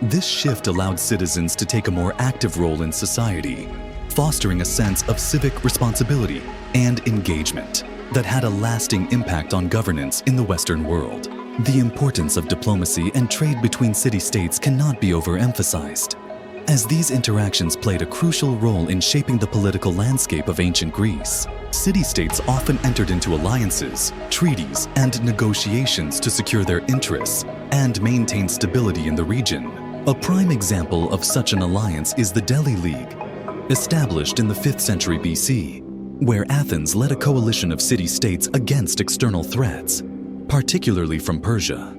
This shift allowed citizens to take a more active role in society, fostering a sense of civic responsibility and engagement that had a lasting impact on governance in the Western world. The importance of diplomacy and trade between city-states cannot be overemphasized, as these interactions played a crucial role in shaping the political landscape of ancient Greece. City-states often entered into alliances, treaties, and negotiations to secure their interests and maintain stability in the region. A prime example of such an alliance is the Delhi League, established in the 5th century BC, where Athens led a coalition of city-states against external threats, particularly from Persia.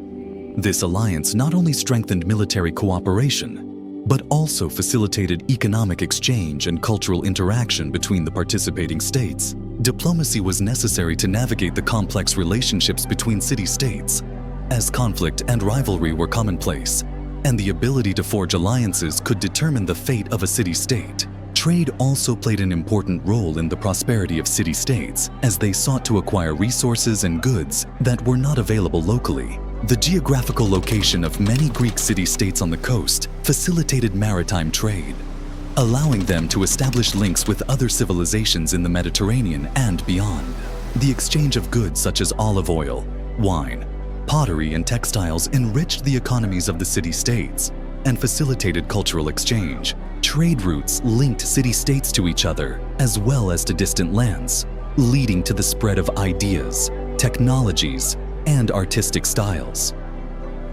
This alliance not only strengthened military cooperation, but also facilitated economic exchange and cultural interaction between the participating states. Diplomacy was necessary to navigate the complex relationships between city-states, as conflict and rivalry were commonplace, and the ability to forge alliances could determine the fate of a city-state. Trade also played an important role in the prosperity of city-states, as they sought to acquire resources and goods that were not available locally. The geographical location of many Greek city-states on the coast facilitated maritime trade, allowing them to establish links with other civilizations in the Mediterranean and beyond. The exchange of goods such as olive oil, wine, pottery, and textiles enriched the economies of the city-states and facilitated cultural exchange. Trade routes linked city-states to each other, as well as to distant lands, leading to the spread of ideas, technologies, and artistic styles.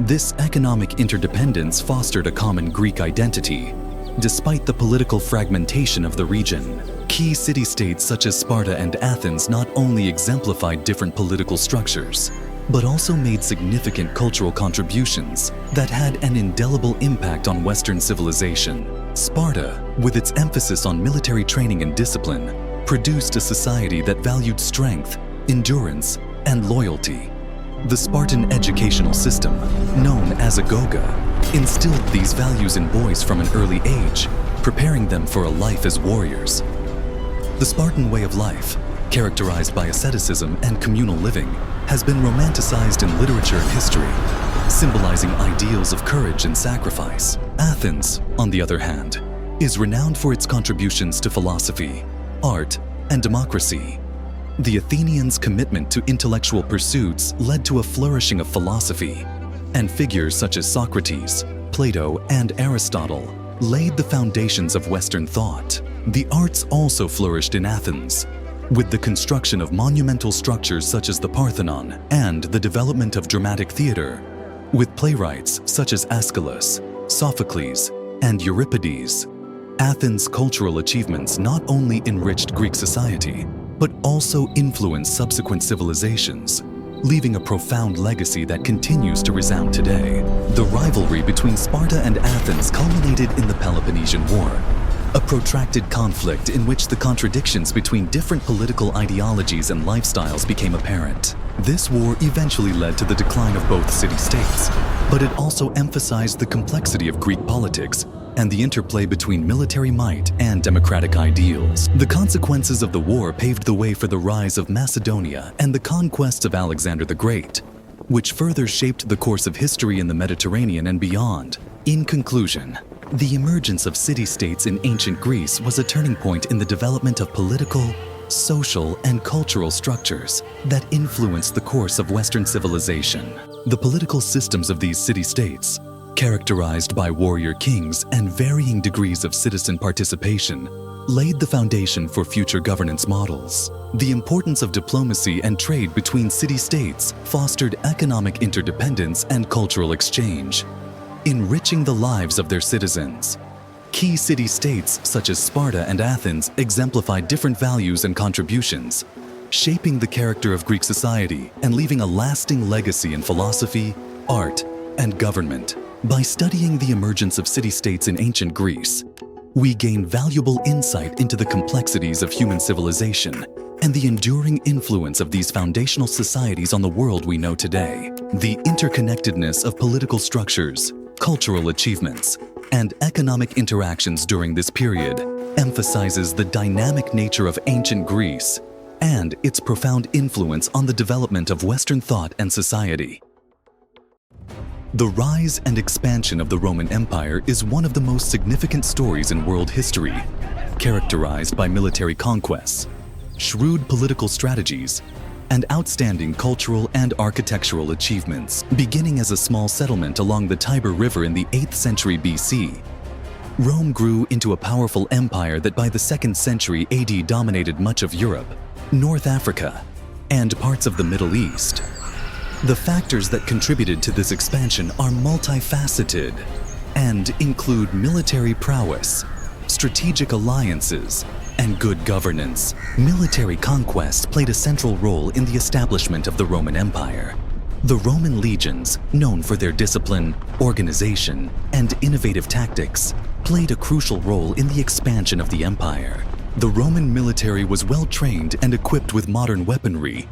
This economic interdependence fostered a common Greek identity, despite the political fragmentation of the region. Key city-states such as Sparta and Athens not only exemplified different political structures, but also made significant cultural contributions that had an indelible impact on Western civilization. Sparta, with its emphasis on military training and discipline, produced a society that valued strength, endurance, and loyalty. The Spartan educational system, known as Agoga, instilled these values in boys from an early age, preparing them for a life as warriors. The Spartan way of life, characterized by asceticism and communal living, has been romanticized in literature and history, symbolizing ideals of courage and sacrifice. Athens, on the other hand, is renowned for its contributions to philosophy, art, and democracy. The Athenians' commitment to intellectual pursuits led to a flourishing of philosophy, and figures such as Socrates, Plato, and Aristotle laid the foundations of Western thought. The arts also flourished in Athens, with the construction of monumental structures such as the Parthenon and the development of dramatic theater, with playwrights such as Aeschylus, Sophocles, and Euripides. Athens' cultural achievements not only enriched Greek society, but also influenced subsequent civilizations, leaving a profound legacy that continues to resound today. The rivalry between Sparta and Athens culminated in the Peloponnesian War, a protracted conflict in which the contradictions between different political ideologies and lifestyles became apparent. This war eventually led to the decline of both city-states, but it also emphasized the complexity of Greek politics and the interplay between military might and democratic ideals. The consequences of the war paved the way for the rise of Macedonia and the conquests of Alexander the Great, which further shaped the course of history in the Mediterranean and beyond. In conclusion, the emergence of city-states in ancient Greece was a turning point in the development of political, social, and cultural structures that influenced the course of Western civilization. The political systems of these city-states, characterized by warrior kings and varying degrees of citizen participation, laid the foundation for future governance models. The importance of diplomacy and trade between city-states fostered economic interdependence and cultural exchange, enriching the lives of their citizens. Key city-states such as Sparta and Athens exemplified different values and contributions, shaping the character of Greek society and leaving a lasting legacy in philosophy, art, and government. By studying the emergence of city-states in ancient Greece, we gain valuable insight into the complexities of human civilization and the enduring influence of these foundational societies on the world we know today. The interconnectedness of political structures, cultural achievements, and economic interactions during this period emphasizes the dynamic nature of ancient Greece and its profound influence on the development of Western thought and society. The rise and expansion of the Roman Empire is one of the most significant stories in world history, characterized by military conquests, shrewd political strategies, and outstanding cultural and architectural achievements. Beginning as a small settlement along the Tiber River in the 8th century BC, Rome grew into a powerful empire that by the 2nd century AD dominated much of Europe, North Africa, and parts of the Middle East. The factors that contributed to this expansion are multifaceted and include military prowess, strategic alliances, and good governance. Military conquest played a central role in the establishment of the Roman Empire. The Roman legions, known for their discipline, organization, and innovative tactics, played a crucial role in the expansion of the empire. The Roman military was well-trained and equipped with modern weaponry,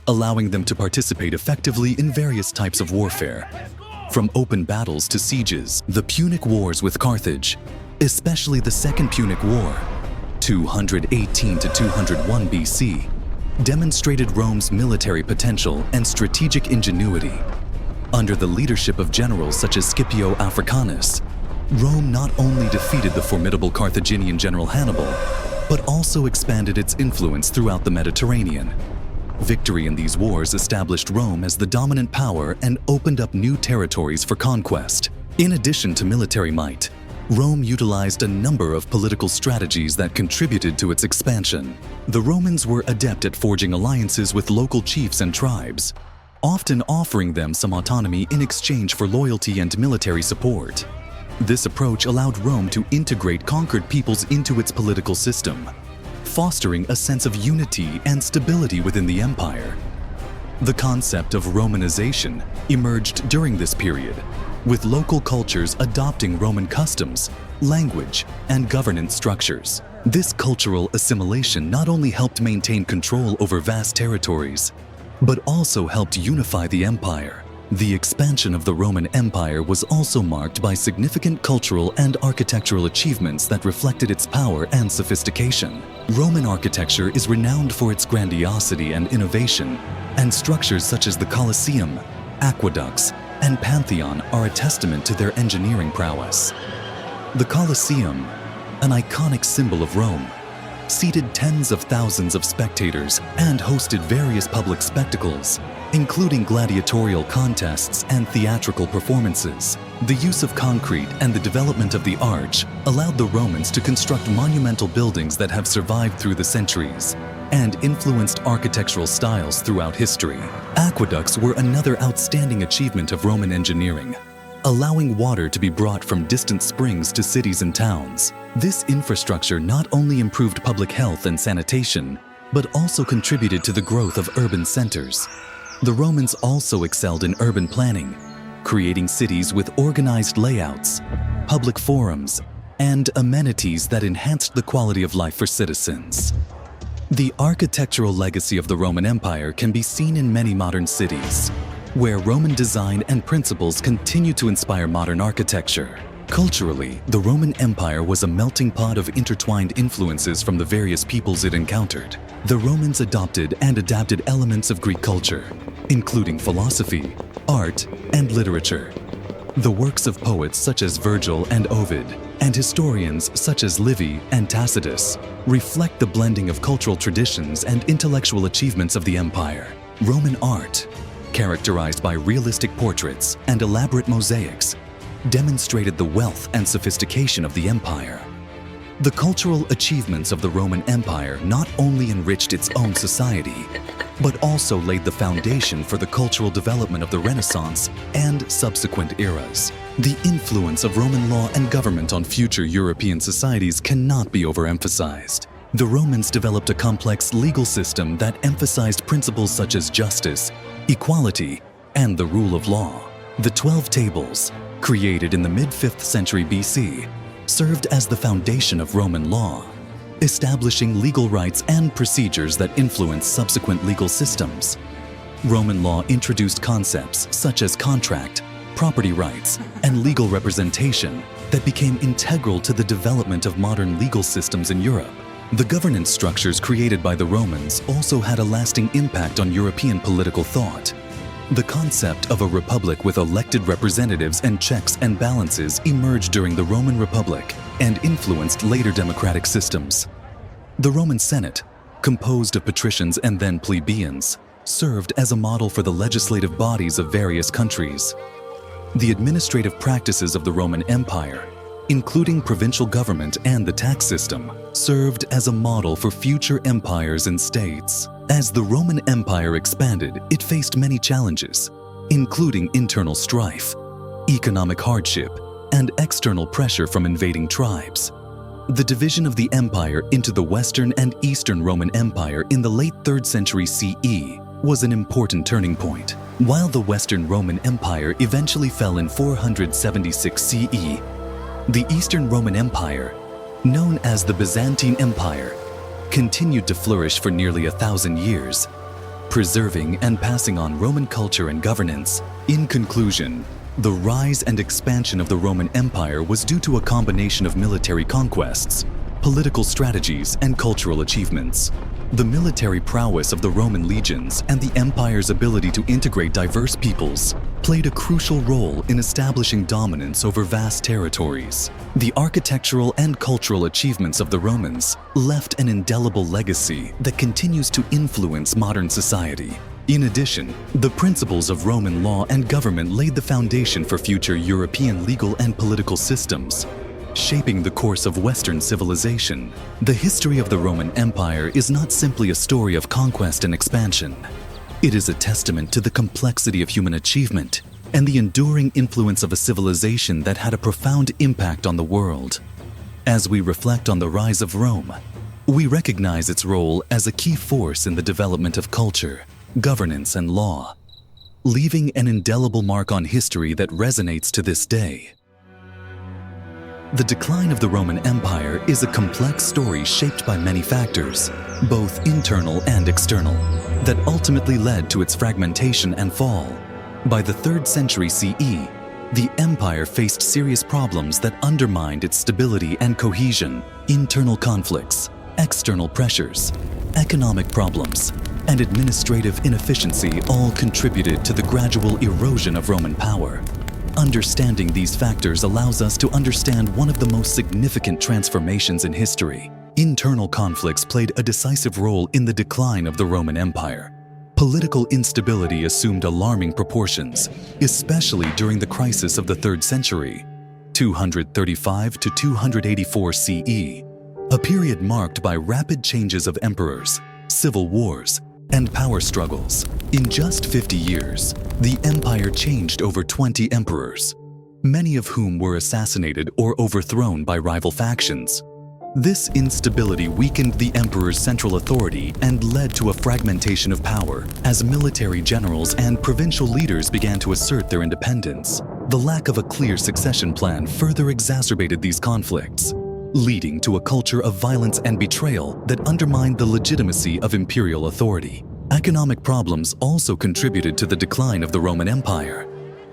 allowing them to participate effectively in various types of warfare. From open battles to sieges, the Punic Wars with Carthage, especially the Second Punic War, 218 to 201 BC, demonstrated Rome's military potential and strategic ingenuity. Under the leadership of generals such as Scipio Africanus, Rome not only defeated the formidable Carthaginian general Hannibal, but also expanded its influence throughout the Mediterranean. Victory in these wars established Rome as the dominant power and opened up new territories for conquest. In addition to military might, Rome utilized a number of political strategies that contributed to its expansion. The Romans were adept at forging alliances with local chiefs and tribes, often offering them some autonomy in exchange for loyalty and military support. This approach allowed Rome to integrate conquered peoples into its political system, fostering a sense of unity and stability within the empire. The concept of Romanization emerged during this period, with local cultures adopting Roman customs, language, and governance structures. This cultural assimilation not only helped maintain control over vast territories, but also helped unify the empire. The expansion of the Roman Empire was also marked by significant cultural and architectural achievements that reflected its power and sophistication. Roman architecture is renowned for its grandiosity and innovation, and structures such as the Colosseum, aqueducts, and Pantheon are a testament to their engineering prowess. The Colosseum, an iconic symbol of Rome, seated tens of thousands of spectators and hosted various public spectacles, including gladiatorial contests and theatrical performances. The use of concrete and the development of the arch allowed the Romans to construct monumental buildings that have survived through the centuries and influenced architectural styles throughout history. Aqueducts were another outstanding achievement of Roman engineering, allowing water to be brought from distant springs to cities and towns. This infrastructure not only improved public health and sanitation, but also contributed to the growth of urban centers. The Romans also excelled in urban planning, creating cities with organized layouts, public forums, and amenities that enhanced the quality of life for citizens. The architectural legacy of the Roman Empire can be seen in many modern cities, where Roman design and principles continue to inspire modern architecture. Culturally, the Roman Empire was a melting pot of intertwined influences from the various peoples it encountered. The Romans adopted and adapted elements of Greek culture, including philosophy, art, and literature. The works of poets such as Virgil and Ovid, and historians such as Livy and Tacitus, reflect the blending of cultural traditions and intellectual achievements of the empire. Roman art, characterized by realistic portraits and elaborate mosaics, demonstrated the wealth and sophistication of the empire. The cultural achievements of the Roman Empire not only enriched its own society, but also laid the foundation for the cultural development of the Renaissance and subsequent eras. The influence of Roman law and government on future European societies cannot be overemphasized. The Romans developed a complex legal system that emphasized principles such as justice, equality, and the rule of law. The 12 Tables, created in the mid-5th century BC, served as the foundation of Roman law, establishing legal rights and procedures that influenced subsequent legal systems. Roman law introduced concepts such as contract, property rights, and legal representation that became integral to the development of modern legal systems in Europe. The governance structures created by the Romans also had a lasting impact on European political thought. The concept of a republic with elected representatives and checks and balances emerged during the Roman Republic and influenced later democratic systems. The Roman Senate, composed of patricians and then plebeians, served as a model for the legislative bodies of various countries. The administrative practices of the Roman Empire, including provincial government and the tax system, served as a model for future empires and states. As the Roman Empire expanded, it faced many challenges, including internal strife, economic hardship, and external pressure from invading tribes. The division of the empire into the Western and Eastern Roman Empire in the late 3rd century CE was an important turning point. While the Western Roman Empire eventually fell in 476 CE, the Eastern Roman Empire, known as the Byzantine Empire, continued to flourish for nearly 1,000 years, preserving and passing on Roman culture and governance. In conclusion, the rise and expansion of the Roman Empire was due to a combination of military conquests, political strategies, and cultural achievements. The military prowess of the Roman legions and the empire's ability to integrate diverse peoples played a crucial role in establishing dominance over vast territories. The architectural and cultural achievements of the Romans left an indelible legacy that continues to influence modern society. In addition, the principles of Roman law and government laid the foundation for future European legal and political systems, shaping the course of Western civilization. The history of the Roman Empire is not simply a story of conquest and expansion. It is a testament to the complexity of human achievement and the enduring influence of a civilization that had a profound impact on the world. As we reflect on the rise of Rome, we recognize its role as a key force in the development of culture, governance, and law, leaving an indelible mark on history that resonates to this day. The decline of the Roman Empire is a complex story shaped by many factors, both internal and external, that ultimately led to its fragmentation and fall. By the 3rd century CE, the empire faced serious problems that undermined its stability and cohesion. Internal conflicts, external pressures, economic problems, and administrative inefficiency all contributed to the gradual erosion of Roman power. Understanding these factors allows us to understand one of the most significant transformations in history. Internal conflicts played a decisive role in the decline of the Roman Empire. Political instability assumed alarming proportions, especially during the crisis of the 3rd century, 235 to 284 CE, a period marked by rapid changes of emperors, civil wars, and power struggles. In just 50 years, the empire changed over 20 emperors, many of whom were assassinated or overthrown by rival factions. This instability weakened the emperor's central authority and led to a fragmentation of power as military generals and provincial leaders began to assert their independence. The lack of a clear succession plan further exacerbated these conflicts, leading to a culture of violence and betrayal that undermined the legitimacy of imperial authority. Economic problems also contributed to the decline of the Roman Empire.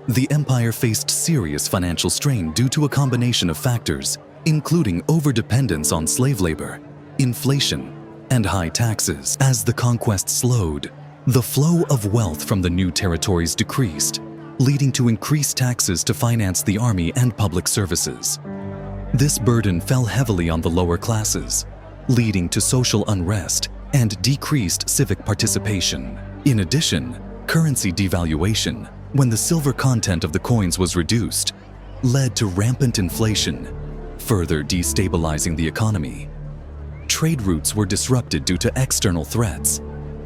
The empire faced serious financial strain due to a combination of factors, including overdependence on slave labor, inflation, and high taxes. As the conquest slowed, the flow of wealth from the new territories decreased, leading to increased taxes to finance the army and public services. This burden fell heavily on the lower classes, leading to social unrest and decreased civic participation. In addition, currency devaluation, when the silver content of the coins was reduced, led to rampant inflation, further destabilizing the economy. Trade routes were disrupted due to external threats,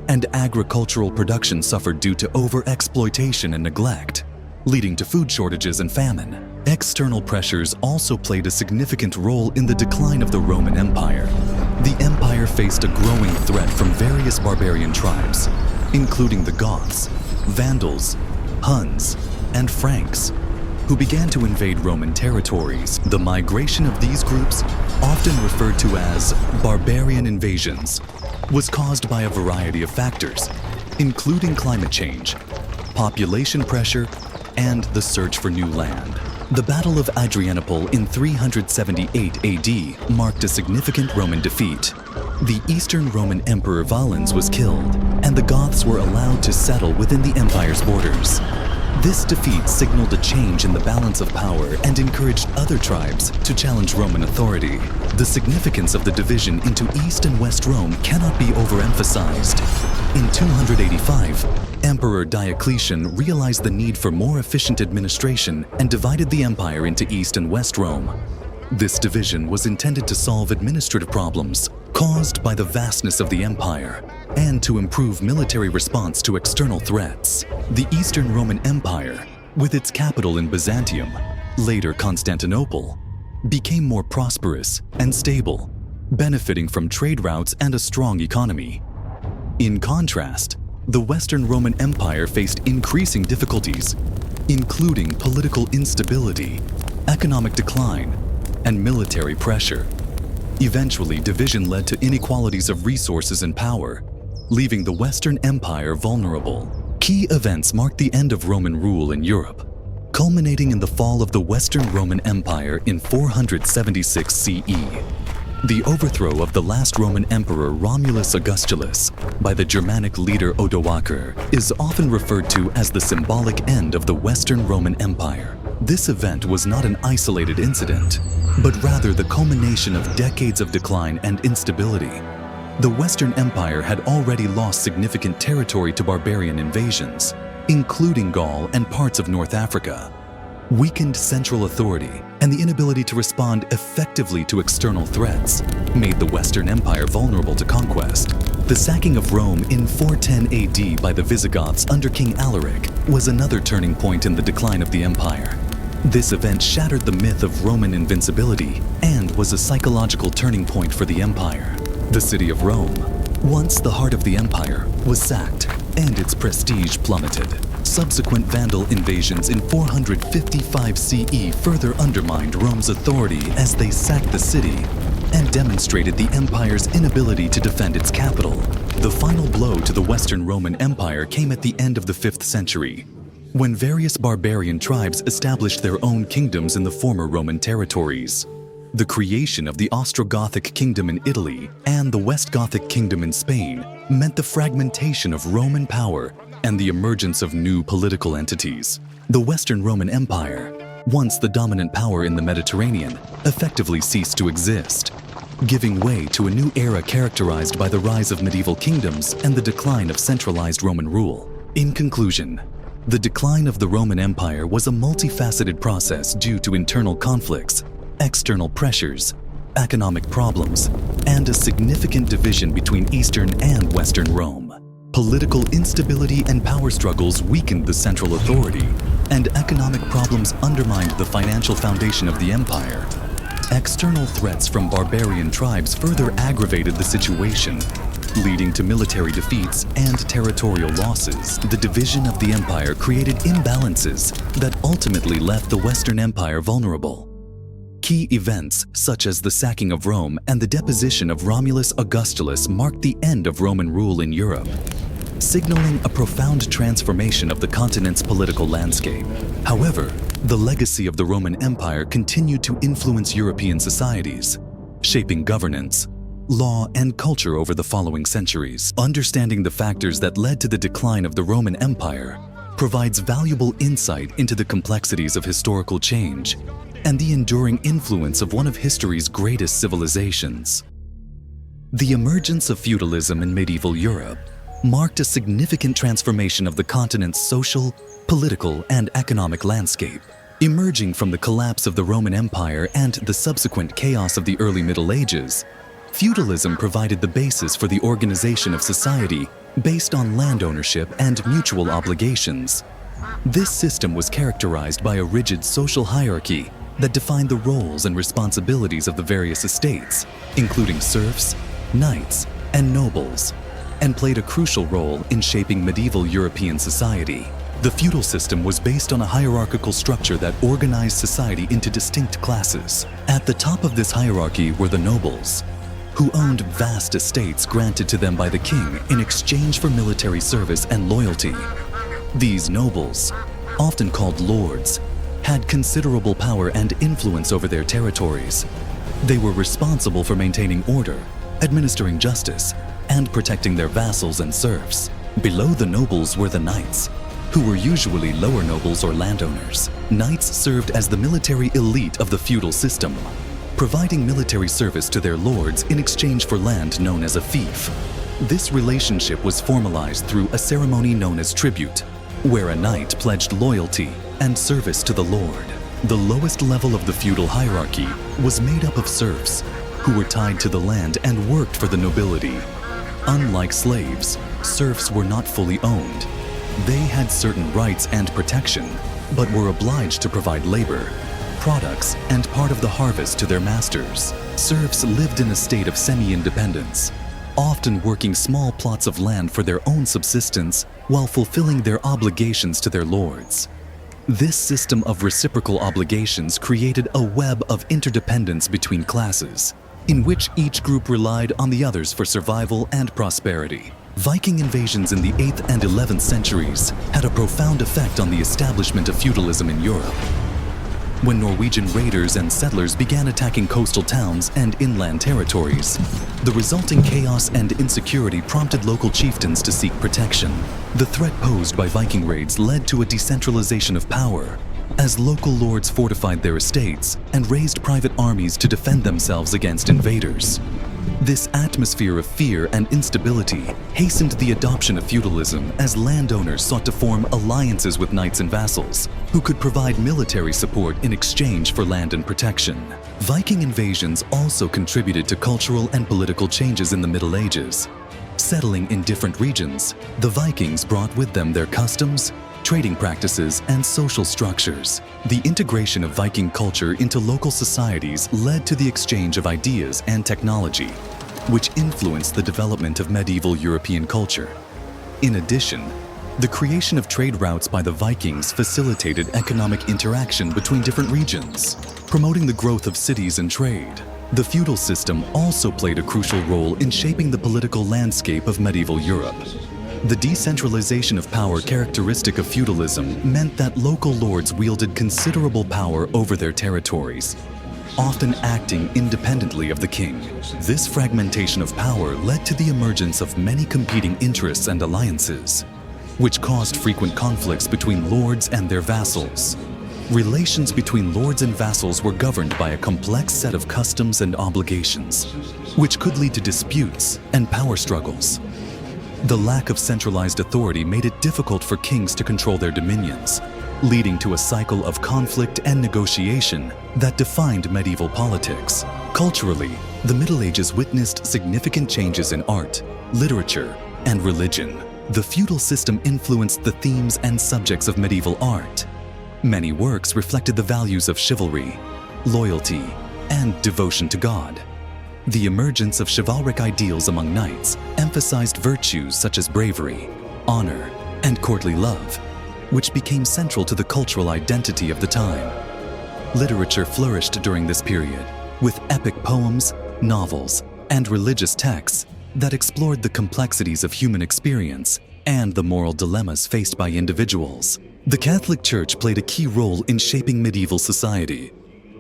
and agricultural production suffered due to over-exploitation and neglect, leading to food shortages and famine. External pressures also played a significant role in the decline of the Roman Empire. The empire faced a growing threat from various barbarian tribes, including the Goths, Vandals, Huns, and Franks, who began to invade Roman territories. The migration of these groups, often referred to as barbarian invasions, was caused by a variety of factors, including climate change, population pressure, and the search for new land. The Battle of Adrianople in 378 AD marked a significant Roman defeat. The Eastern Roman Emperor Valens was killed, and the Goths were allowed to settle within the empire's borders. This defeat signaled a change in the balance of power and encouraged other tribes to challenge Roman authority. The significance of the division into East and West Rome cannot be overemphasized. In 285, Emperor Diocletian realized the need for more efficient administration and divided the empire into East and West Rome. This division was intended to solve administrative problems caused by the vastness of the empire and to improve military response to external threats. The Eastern Roman Empire, with its capital in Byzantium, later Constantinople, became more prosperous and stable, benefiting from trade routes and a strong economy. In contrast, the Western Roman Empire faced increasing difficulties, including political instability, economic decline, and military pressure. Eventually, division led to inequalities of resources and power, leaving the Western Empire vulnerable. Key events marked the end of Roman rule in Europe, culminating in the fall of the Western Roman Empire in 476 CE. The overthrow of the last Roman emperor Romulus Augustulus by the Germanic leader Odoacer is often referred to as the symbolic end of the Western Roman Empire. This event was not an isolated incident, but rather the culmination of decades of decline and instability. The Western Empire had already lost significant territory to barbarian invasions, including Gaul and parts of North Africa. Weakened central authority and the inability to respond effectively to external threats made the Western Empire vulnerable to conquest. The sacking of Rome in 410 AD by the Visigoths under King Alaric was another turning point in the decline of the empire. This event shattered the myth of Roman invincibility and was a psychological turning point for the empire. The city of Rome, once the heart of the empire, was sacked and its prestige plummeted. Subsequent Vandal invasions in 455 CE further undermined Rome's authority as they sacked the city and demonstrated the empire's inability to defend its capital. The final blow to the Western Roman Empire came at the end of the 5th century, when various barbarian tribes established their own kingdoms in the former Roman territories. The creation of the Ostrogothic kingdom in Italy and the West Gothic kingdom in Spain meant the fragmentation of Roman power and the emergence of new political entities. The Western Roman Empire, once the dominant power in the Mediterranean, effectively ceased to exist, giving way to a new era characterized by the rise of medieval kingdoms and the decline of centralized Roman rule. In conclusion, the decline of the Roman Empire was a multifaceted process due to internal conflicts, external pressures, economic problems, and a significant division between Eastern and Western Rome. Political instability and power struggles weakened the central authority, and economic problems undermined the financial foundation of the empire. External threats from barbarian tribes further aggravated the situation, leading to military defeats and territorial losses. The division of the empire created imbalances that ultimately left the Western Empire vulnerable. Key events such as the sacking of Rome and the deposition of Romulus Augustulus marked the end of Roman rule in Europe, signaling a profound transformation of the continent's political landscape. However, the legacy of the Roman Empire continued to influence European societies, shaping governance, law, and culture over the following centuries. Understanding the factors that led to the decline of the Roman Empire provides valuable insight into the complexities of historical change and the enduring influence of one of history's greatest civilizations. The emergence of feudalism in medieval Europe marked a significant transformation of the continent's social, political, and economic landscape. Emerging from the collapse of the Roman Empire and the subsequent chaos of the early Middle Ages, feudalism provided the basis for the organization of society based on land ownership and mutual obligations. This system was characterized by a rigid social hierarchy that defined the roles and responsibilities of the various estates, including serfs, knights, and nobles, and played a crucial role in shaping medieval European society. The feudal system was based on a hierarchical structure that organized society into distinct classes. At the top of this hierarchy were the nobles, who owned vast estates granted to them by the king in exchange for military service and loyalty. These nobles, often called lords, had considerable power and influence over their territories. They were responsible for maintaining order, administering justice, and protecting their vassals and serfs. Below the nobles were the knights, who were usually lower nobles or landowners. Knights served as the military elite of the feudal system, providing military service to their lords in exchange for land known as a fief. This relationship was formalized through a ceremony known as tribute, where a knight pledged loyalty and service to the lord. The lowest level of the feudal hierarchy was made up of serfs, who were tied to the land and worked for the nobility. Unlike slaves, serfs were not fully owned. They had certain rights and protection, but were obliged to provide labor, products, and part of the harvest to their masters. Serfs lived in a state of semi-independence, often working small plots of land for their own subsistence while fulfilling their obligations to their lords. This system of reciprocal obligations created a web of interdependence between classes, in which each group relied on the others for survival and prosperity. Viking invasions in the 8th and 11th centuries had a profound effect on the establishment of feudalism in Europe. When Norwegian raiders and settlers began attacking coastal towns and inland territories, the resulting chaos and insecurity prompted local chieftains to seek protection. The threat posed by Viking raids led to a decentralization of power, as local lords fortified their estates and raised private armies to defend themselves against invaders. This atmosphere of fear and instability hastened the adoption of feudalism as landowners sought to form alliances with knights and vassals who could provide military support in exchange for land and protection. Viking invasions also contributed to cultural and political changes in the Middle Ages. Settling in different regions, the Vikings brought with them their customs, trading practices, and social structures. The integration of Viking culture into local societies led to the exchange of ideas and technology, which influenced the development of medieval European culture. In addition, the creation of trade routes by the Vikings facilitated economic interaction between different regions, promoting the growth of cities and trade. The feudal system also played a crucial role in shaping the political landscape of medieval Europe. The decentralization of power characteristic of feudalism meant that local lords wielded considerable power over their territories, often acting independently of the king. This fragmentation of power led to the emergence of many competing interests and alliances, which caused frequent conflicts between lords and their vassals. Relations between lords and vassals were governed by a complex set of customs and obligations, which could lead to disputes and power struggles. The lack of centralized authority made it difficult for kings to control their dominions, leading to a cycle of conflict and negotiation that defined medieval politics. Culturally, the Middle Ages witnessed significant changes in art, literature, and religion. The feudal system influenced the themes and subjects of medieval art. Many works reflected the values of chivalry, loyalty, and devotion to God. The emergence of chivalric ideals among knights emphasized virtues such as bravery, honor, and courtly love, which became central to the cultural identity of the time. Literature flourished during this period, with epic poems, novels, and religious texts that explored the complexities of human experience and the moral dilemmas faced by individuals. The Catholic Church played a key role in shaping medieval society,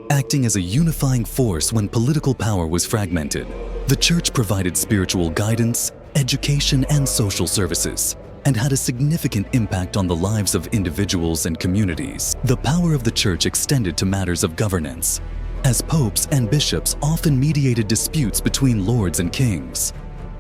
acting as a unifying force when political power was fragmented. The Church provided spiritual guidance, education, and social services, and had a significant impact on the lives of individuals and communities. The power of the Church extended to matters of governance, as popes and bishops often mediated disputes between lords and kings.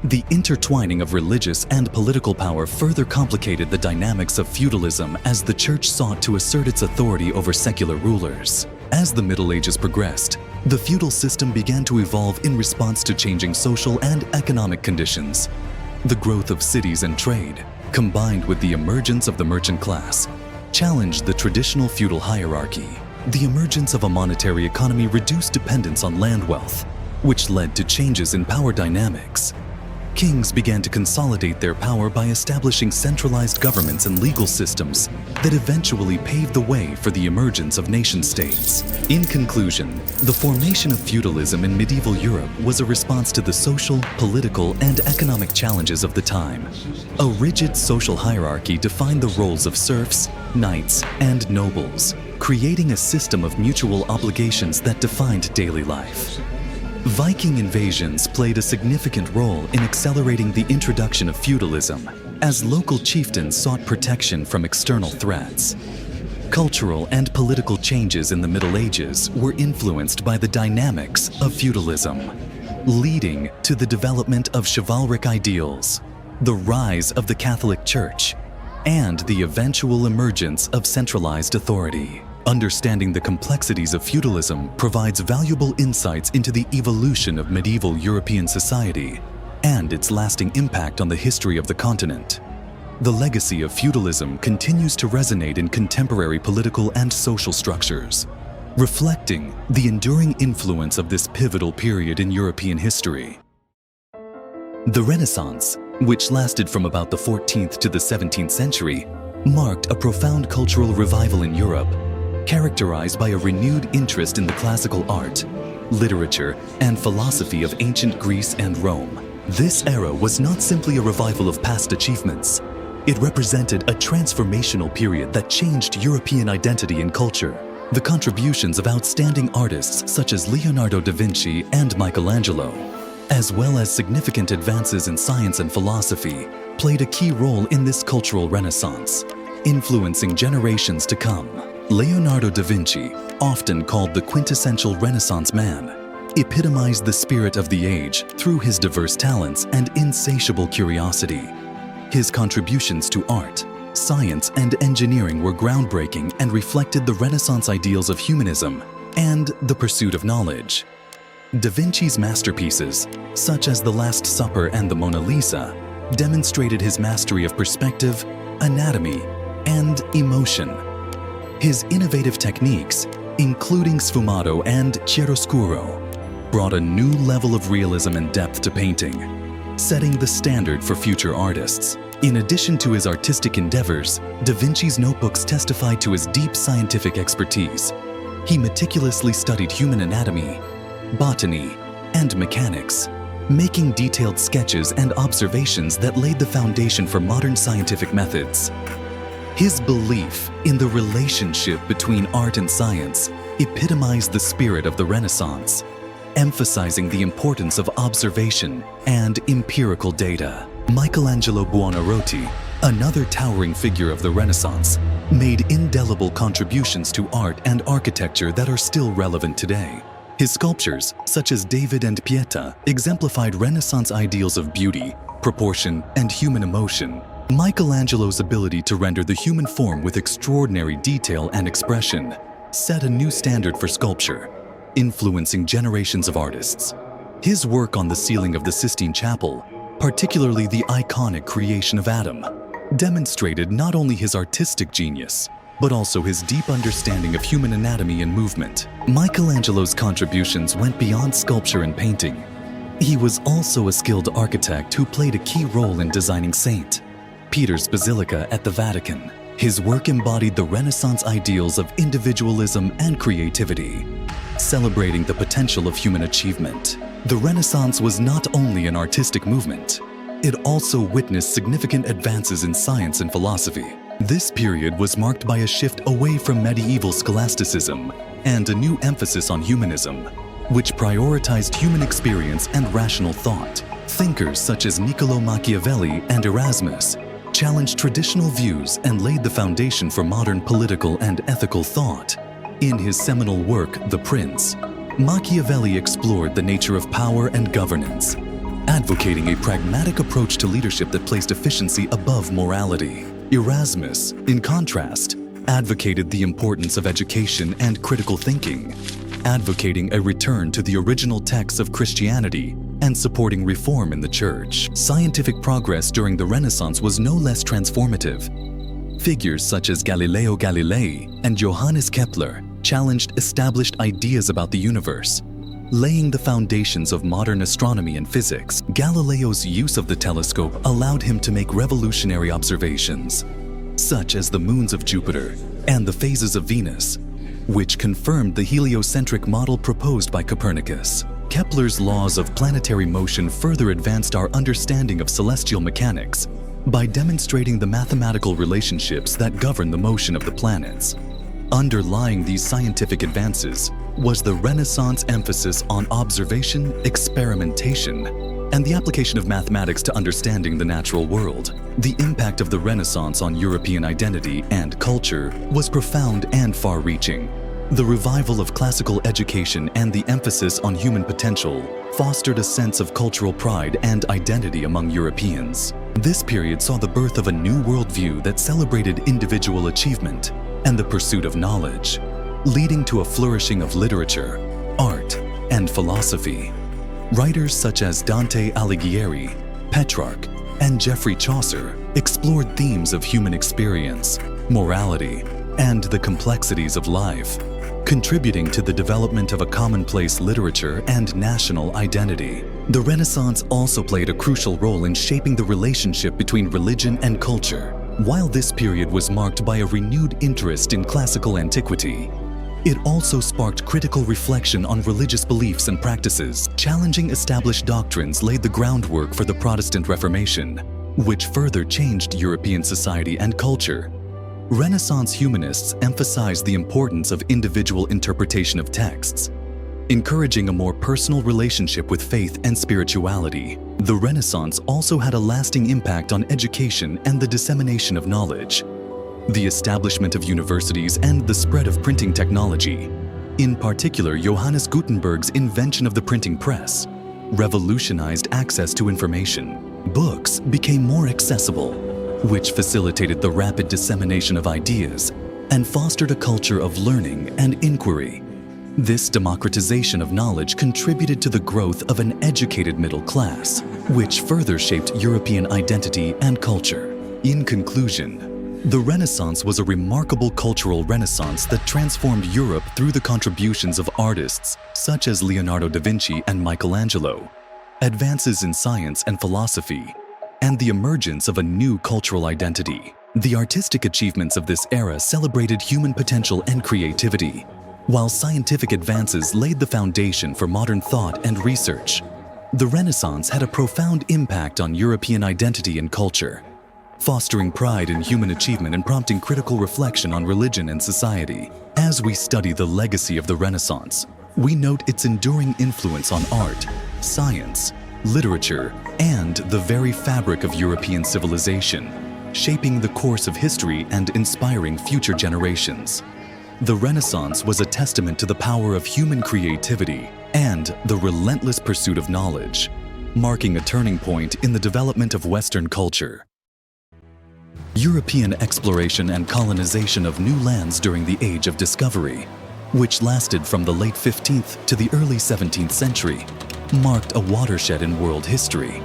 The intertwining of religious and political power further complicated the dynamics of feudalism as the Church sought to assert its authority over secular rulers. As the Middle Ages progressed, the feudal system began to evolve in response to changing social and economic conditions. The growth of cities and trade, combined with the emergence of the merchant class, challenged the traditional feudal hierarchy. The emergence of a monetary economy reduced dependence on land wealth, which led to changes in power dynamics. Kings began to consolidate their power by establishing centralized governments and legal systems that eventually paved the way for the emergence of nation-states. In conclusion, the formation of feudalism in medieval Europe was a response to the social, political, and economic challenges of the time. A rigid social hierarchy defined the roles of serfs, knights, and nobles, creating a system of mutual obligations that defined daily life. Viking invasions played a significant role in accelerating the introduction of feudalism, as local chieftains sought protection from external threats. Cultural and political changes in the Middle Ages were influenced by the dynamics of feudalism, leading to the development of chivalric ideals, the rise of the Catholic Church, and the eventual emergence of centralized authority. Understanding the complexities of feudalism provides valuable insights into the evolution of medieval European society and its lasting impact on the history of the continent. The legacy of feudalism continues to resonate in contemporary political and social structures, reflecting the enduring influence of this pivotal period in European history. The Renaissance, which lasted from about the 14th to the 17th century, marked a profound cultural revival in Europe, characterized by a renewed interest in the classical art, literature, and philosophy of ancient Greece and Rome. This era was not simply a revival of past achievements. It represented a transformational period that changed European identity and culture. The contributions of outstanding artists such as Leonardo da Vinci and Michelangelo, as well as significant advances in science and philosophy, played a key role in this cultural renaissance, influencing generations to come. Leonardo da Vinci, often called the quintessential Renaissance man, epitomized the spirit of the age through his diverse talents and insatiable curiosity. His contributions to art, science, and engineering were groundbreaking and reflected the Renaissance ideals of humanism and the pursuit of knowledge. Da Vinci's masterpieces, such as The Last Supper and the Mona Lisa, demonstrated his mastery of perspective, anatomy, and emotion. His innovative techniques, including sfumato and chiaroscuro, brought a new level of realism and depth to painting, setting the standard for future artists. In addition to his artistic endeavors, Da Vinci's notebooks testified to his deep scientific expertise. He meticulously studied human anatomy, botany, and mechanics, making detailed sketches and observations that laid the foundation for modern scientific methods. His belief in the relationship between art and science epitomized the spirit of the Renaissance, emphasizing the importance of observation and empirical data. Michelangelo Buonarroti, another towering figure of the Renaissance, made indelible contributions to art and architecture that are still relevant today. His sculptures, such as David and Pieta, exemplified Renaissance ideals of beauty, proportion, and human emotion. Michelangelo's ability to render the human form with extraordinary detail and expression set a new standard for sculpture, influencing generations of artists. His work on the ceiling of the Sistine Chapel, particularly the iconic creation of Adam, demonstrated not only his artistic genius, but also his deep understanding of human anatomy and movement. Michelangelo's contributions went beyond sculpture and painting. He was also a skilled architect who played a key role in designing St. Peter's Basilica at the Vatican. His work embodied the Renaissance ideals of individualism and creativity, celebrating the potential of human achievement. The Renaissance was not only an artistic movement, it also witnessed significant advances in science and philosophy. This period was marked by a shift away from medieval scholasticism and a new emphasis on humanism, which prioritized human experience and rational thought. Thinkers such as Niccolò Machiavelli and Erasmus challenged traditional views and laid the foundation for modern political and ethical thought. In his seminal work, The Prince, Machiavelli explored the nature of power and governance, advocating a pragmatic approach to leadership that placed efficiency above morality. Erasmus, in contrast, advocated the importance of education and critical thinking, advocating a return to the original texts of Christianity and supporting reform in the Church. Scientific progress during the Renaissance was no less transformative. Figures such as Galileo Galilei and Johannes Kepler challenged established ideas about the universe, laying the foundations of modern astronomy and physics. Galileo's use of the telescope allowed him to make revolutionary observations, such as the moons of Jupiter and the phases of Venus, which confirmed the heliocentric model proposed by Copernicus. Kepler's laws of planetary motion further advanced our understanding of celestial mechanics by demonstrating the mathematical relationships that govern the motion of the planets. Underlying these scientific advances was the Renaissance emphasis on observation, experimentation, and the application of mathematics to understanding the natural world. The impact of the Renaissance on European identity and culture was profound and far-reaching. The revival of classical education and the emphasis on human potential fostered a sense of cultural pride and identity among Europeans. This period saw the birth of a new worldview that celebrated individual achievement and the pursuit of knowledge, leading to a flourishing of literature, art, and philosophy. Writers such as Dante Alighieri, Petrarch, and Geoffrey Chaucer explored themes of human experience, morality, and the complexities of life, contributing to the development of a commonplace literature and national identity. The Renaissance also played a crucial role in shaping the relationship between religion and culture. While this period was marked by a renewed interest in classical antiquity, it also sparked critical reflection on religious beliefs and practices. Challenging established doctrines laid the groundwork for the Protestant Reformation, which further changed European society and culture. Renaissance humanists emphasized the importance of individual interpretation of texts, encouraging a more personal relationship with faith and spirituality. The Renaissance also had a lasting impact on education and the dissemination of knowledge. The establishment of universities and the spread of printing technology, in particular Johannes Gutenberg's invention of the printing press, revolutionized access to information. Books became more accessible, which facilitated the rapid dissemination of ideas and fostered a culture of learning and inquiry. This democratization of knowledge contributed to the growth of an educated middle class, which further shaped European identity and culture. In conclusion, the Renaissance was a remarkable cultural renaissance that transformed Europe through the contributions of artists such as Leonardo da Vinci and Michelangelo, advances in science and philosophy, and the emergence of a new cultural identity. The artistic achievements of this era celebrated human potential and creativity, while scientific advances laid the foundation for modern thought and research. The Renaissance had a profound impact on European identity and culture, fostering pride in human achievement and prompting critical reflection on religion and society. As we study the legacy of the Renaissance, we note its enduring influence on art, science, literature, and the very fabric of European civilization, shaping the course of history and inspiring future generations. The Renaissance was a testament to the power of human creativity and the relentless pursuit of knowledge, marking a turning point in the development of Western culture. European exploration and colonization of new lands during the Age of Discovery, which lasted from the late 15th to the early 17th century, marked a watershed in world history,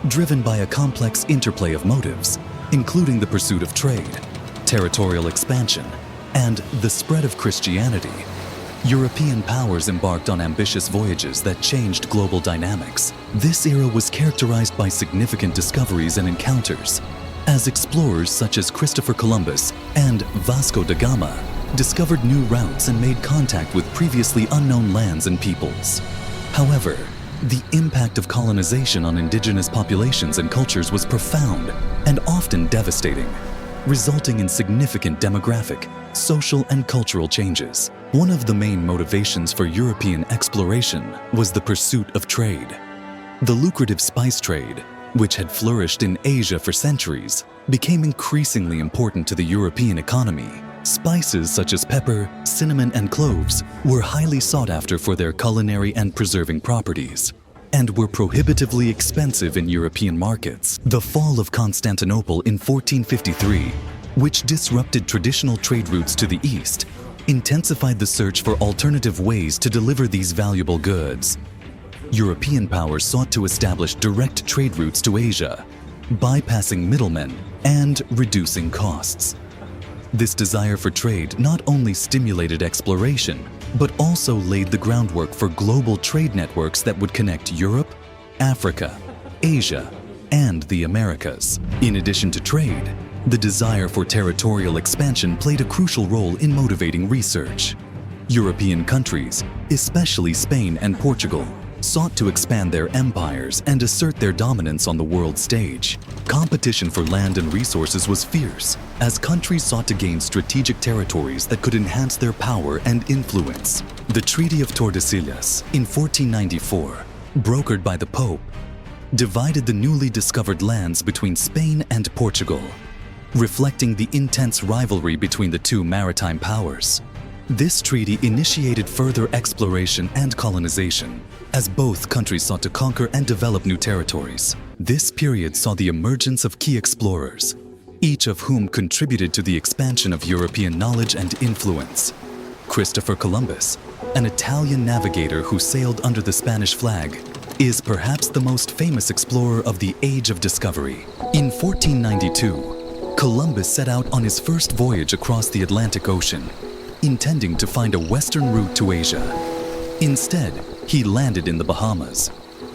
driven by a complex interplay of motives, including the pursuit of trade, territorial expansion, and the spread of Christianity, European powers embarked on ambitious voyages that changed global dynamics. This era was characterized by significant discoveries and encounters, as explorers such as Christopher Columbus and Vasco da Gama discovered new routes and made contact with previously unknown lands and peoples. However, the impact of colonization on indigenous populations and cultures was profound and often devastating, resulting in significant demographic, social, and cultural changes. One of the main motivations for European exploration was the pursuit of trade. The lucrative spice trade, which had flourished in Asia for centuries, became increasingly important to the European economy. Spices such as pepper, cinnamon, and cloves were highly sought after for their culinary and preserving properties, and were prohibitively expensive in European markets. The fall of Constantinople in 1453, which disrupted traditional trade routes to the east, intensified the search for alternative ways to deliver these valuable goods. European powers sought to establish direct trade routes to Asia, bypassing middlemen and reducing costs. This desire for trade not only stimulated exploration, but also laid the groundwork for global trade networks that would connect Europe, Africa, Asia, and the Americas. In addition to trade, the desire for territorial expansion played a crucial role in motivating research. European countries, especially Spain and Portugal, sought to expand their empires and assert their dominance on the world stage. Competition for land and resources was fierce, as countries sought to gain strategic territories that could enhance their power and influence. The Treaty of Tordesillas in 1494, brokered by the Pope, divided the newly discovered lands between Spain and Portugal, reflecting the intense rivalry between the two maritime powers. This treaty initiated further exploration and colonization, as both countries sought to conquer and develop new territories. This period saw the emergence of key explorers, each of whom contributed to the expansion of European knowledge and influence. Christopher Columbus, an Italian navigator who sailed under the Spanish flag, is perhaps the most famous explorer of the Age of Discovery. In 1492, Columbus set out on his first voyage across the Atlantic Ocean, intending to find a western route to Asia. Instead, he landed in the Bahamas,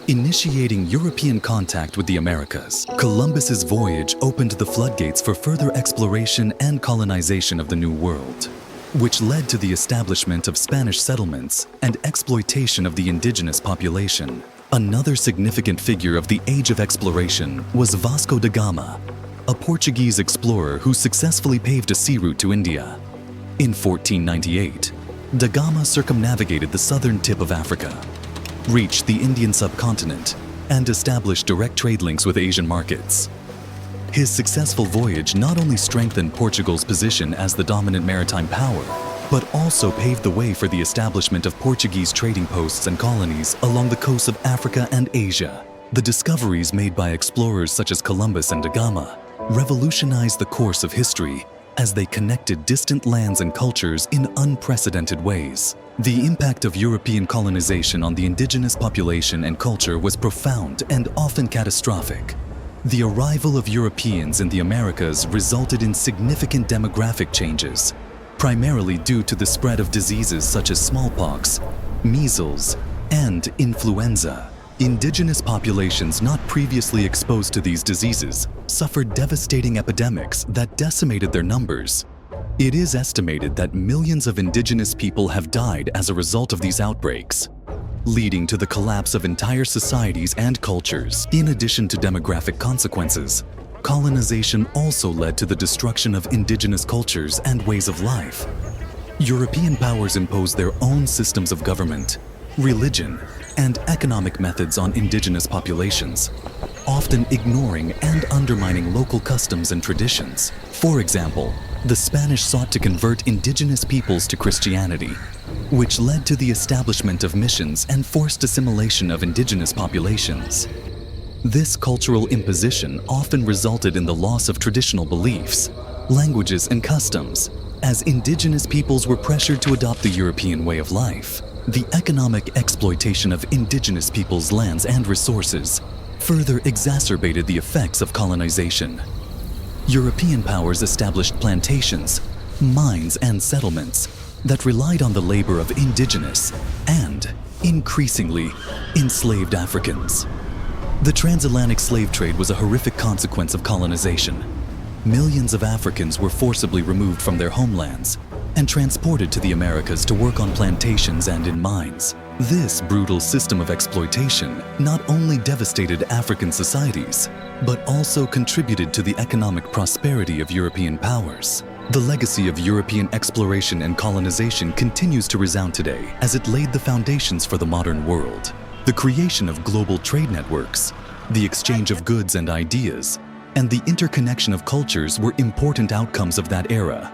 initiating European contact with the Americas. Columbus's voyage opened the floodgates for further exploration and colonization of the New World, which led to the establishment of Spanish settlements and exploitation of the indigenous population. Another significant figure of the Age of Exploration was Vasco da Gama, a Portuguese explorer who successfully paved a sea route to India. In 1498, da Gama circumnavigated the southern tip of Africa, reached the Indian subcontinent, and established direct trade links with Asian markets. His successful voyage not only strengthened Portugal's position as the dominant maritime power, but also paved the way for the establishment of Portuguese trading posts and colonies along the coasts of Africa and Asia. The discoveries made by explorers such as Columbus and da Gama revolutionized the course of history as they connected distant lands and cultures in unprecedented ways. The impact of European colonization on the indigenous population and culture was profound and often catastrophic. The arrival of Europeans in the Americas resulted in significant demographic changes, primarily due to the spread of diseases such as smallpox, measles, and influenza. Indigenous populations not previously exposed to these diseases suffered devastating epidemics that decimated their numbers. It is estimated that millions of indigenous people have died as a result of these outbreaks, leading to the collapse of entire societies and cultures. In addition to demographic consequences, colonization also led to the destruction of indigenous cultures and ways of life. European powers imposed their own systems of government, religion, and economic methods on indigenous populations, often ignoring and undermining local customs and traditions. For example, the Spanish sought to convert indigenous peoples to Christianity, which led to the establishment of missions and forced assimilation of indigenous populations. This cultural imposition often resulted in the loss of traditional beliefs, languages, and customs, as indigenous peoples were pressured to adopt the European way of life. The economic exploitation of indigenous peoples' lands and resources further exacerbated the effects of colonization. European powers established plantations, mines and settlements that relied on the labor of indigenous and, increasingly, enslaved Africans. The transatlantic slave trade was a horrific consequence of colonization. Millions of Africans were forcibly removed from their homelands and transported to the Americas to work on plantations and in mines. This brutal system of exploitation not only devastated African societies, but also contributed to the economic prosperity of European powers. The legacy of European exploration and colonization continues to resound today as it laid the foundations for the modern world. The creation of global trade networks, the exchange of goods and ideas, and the interconnection of cultures were important outcomes of that era.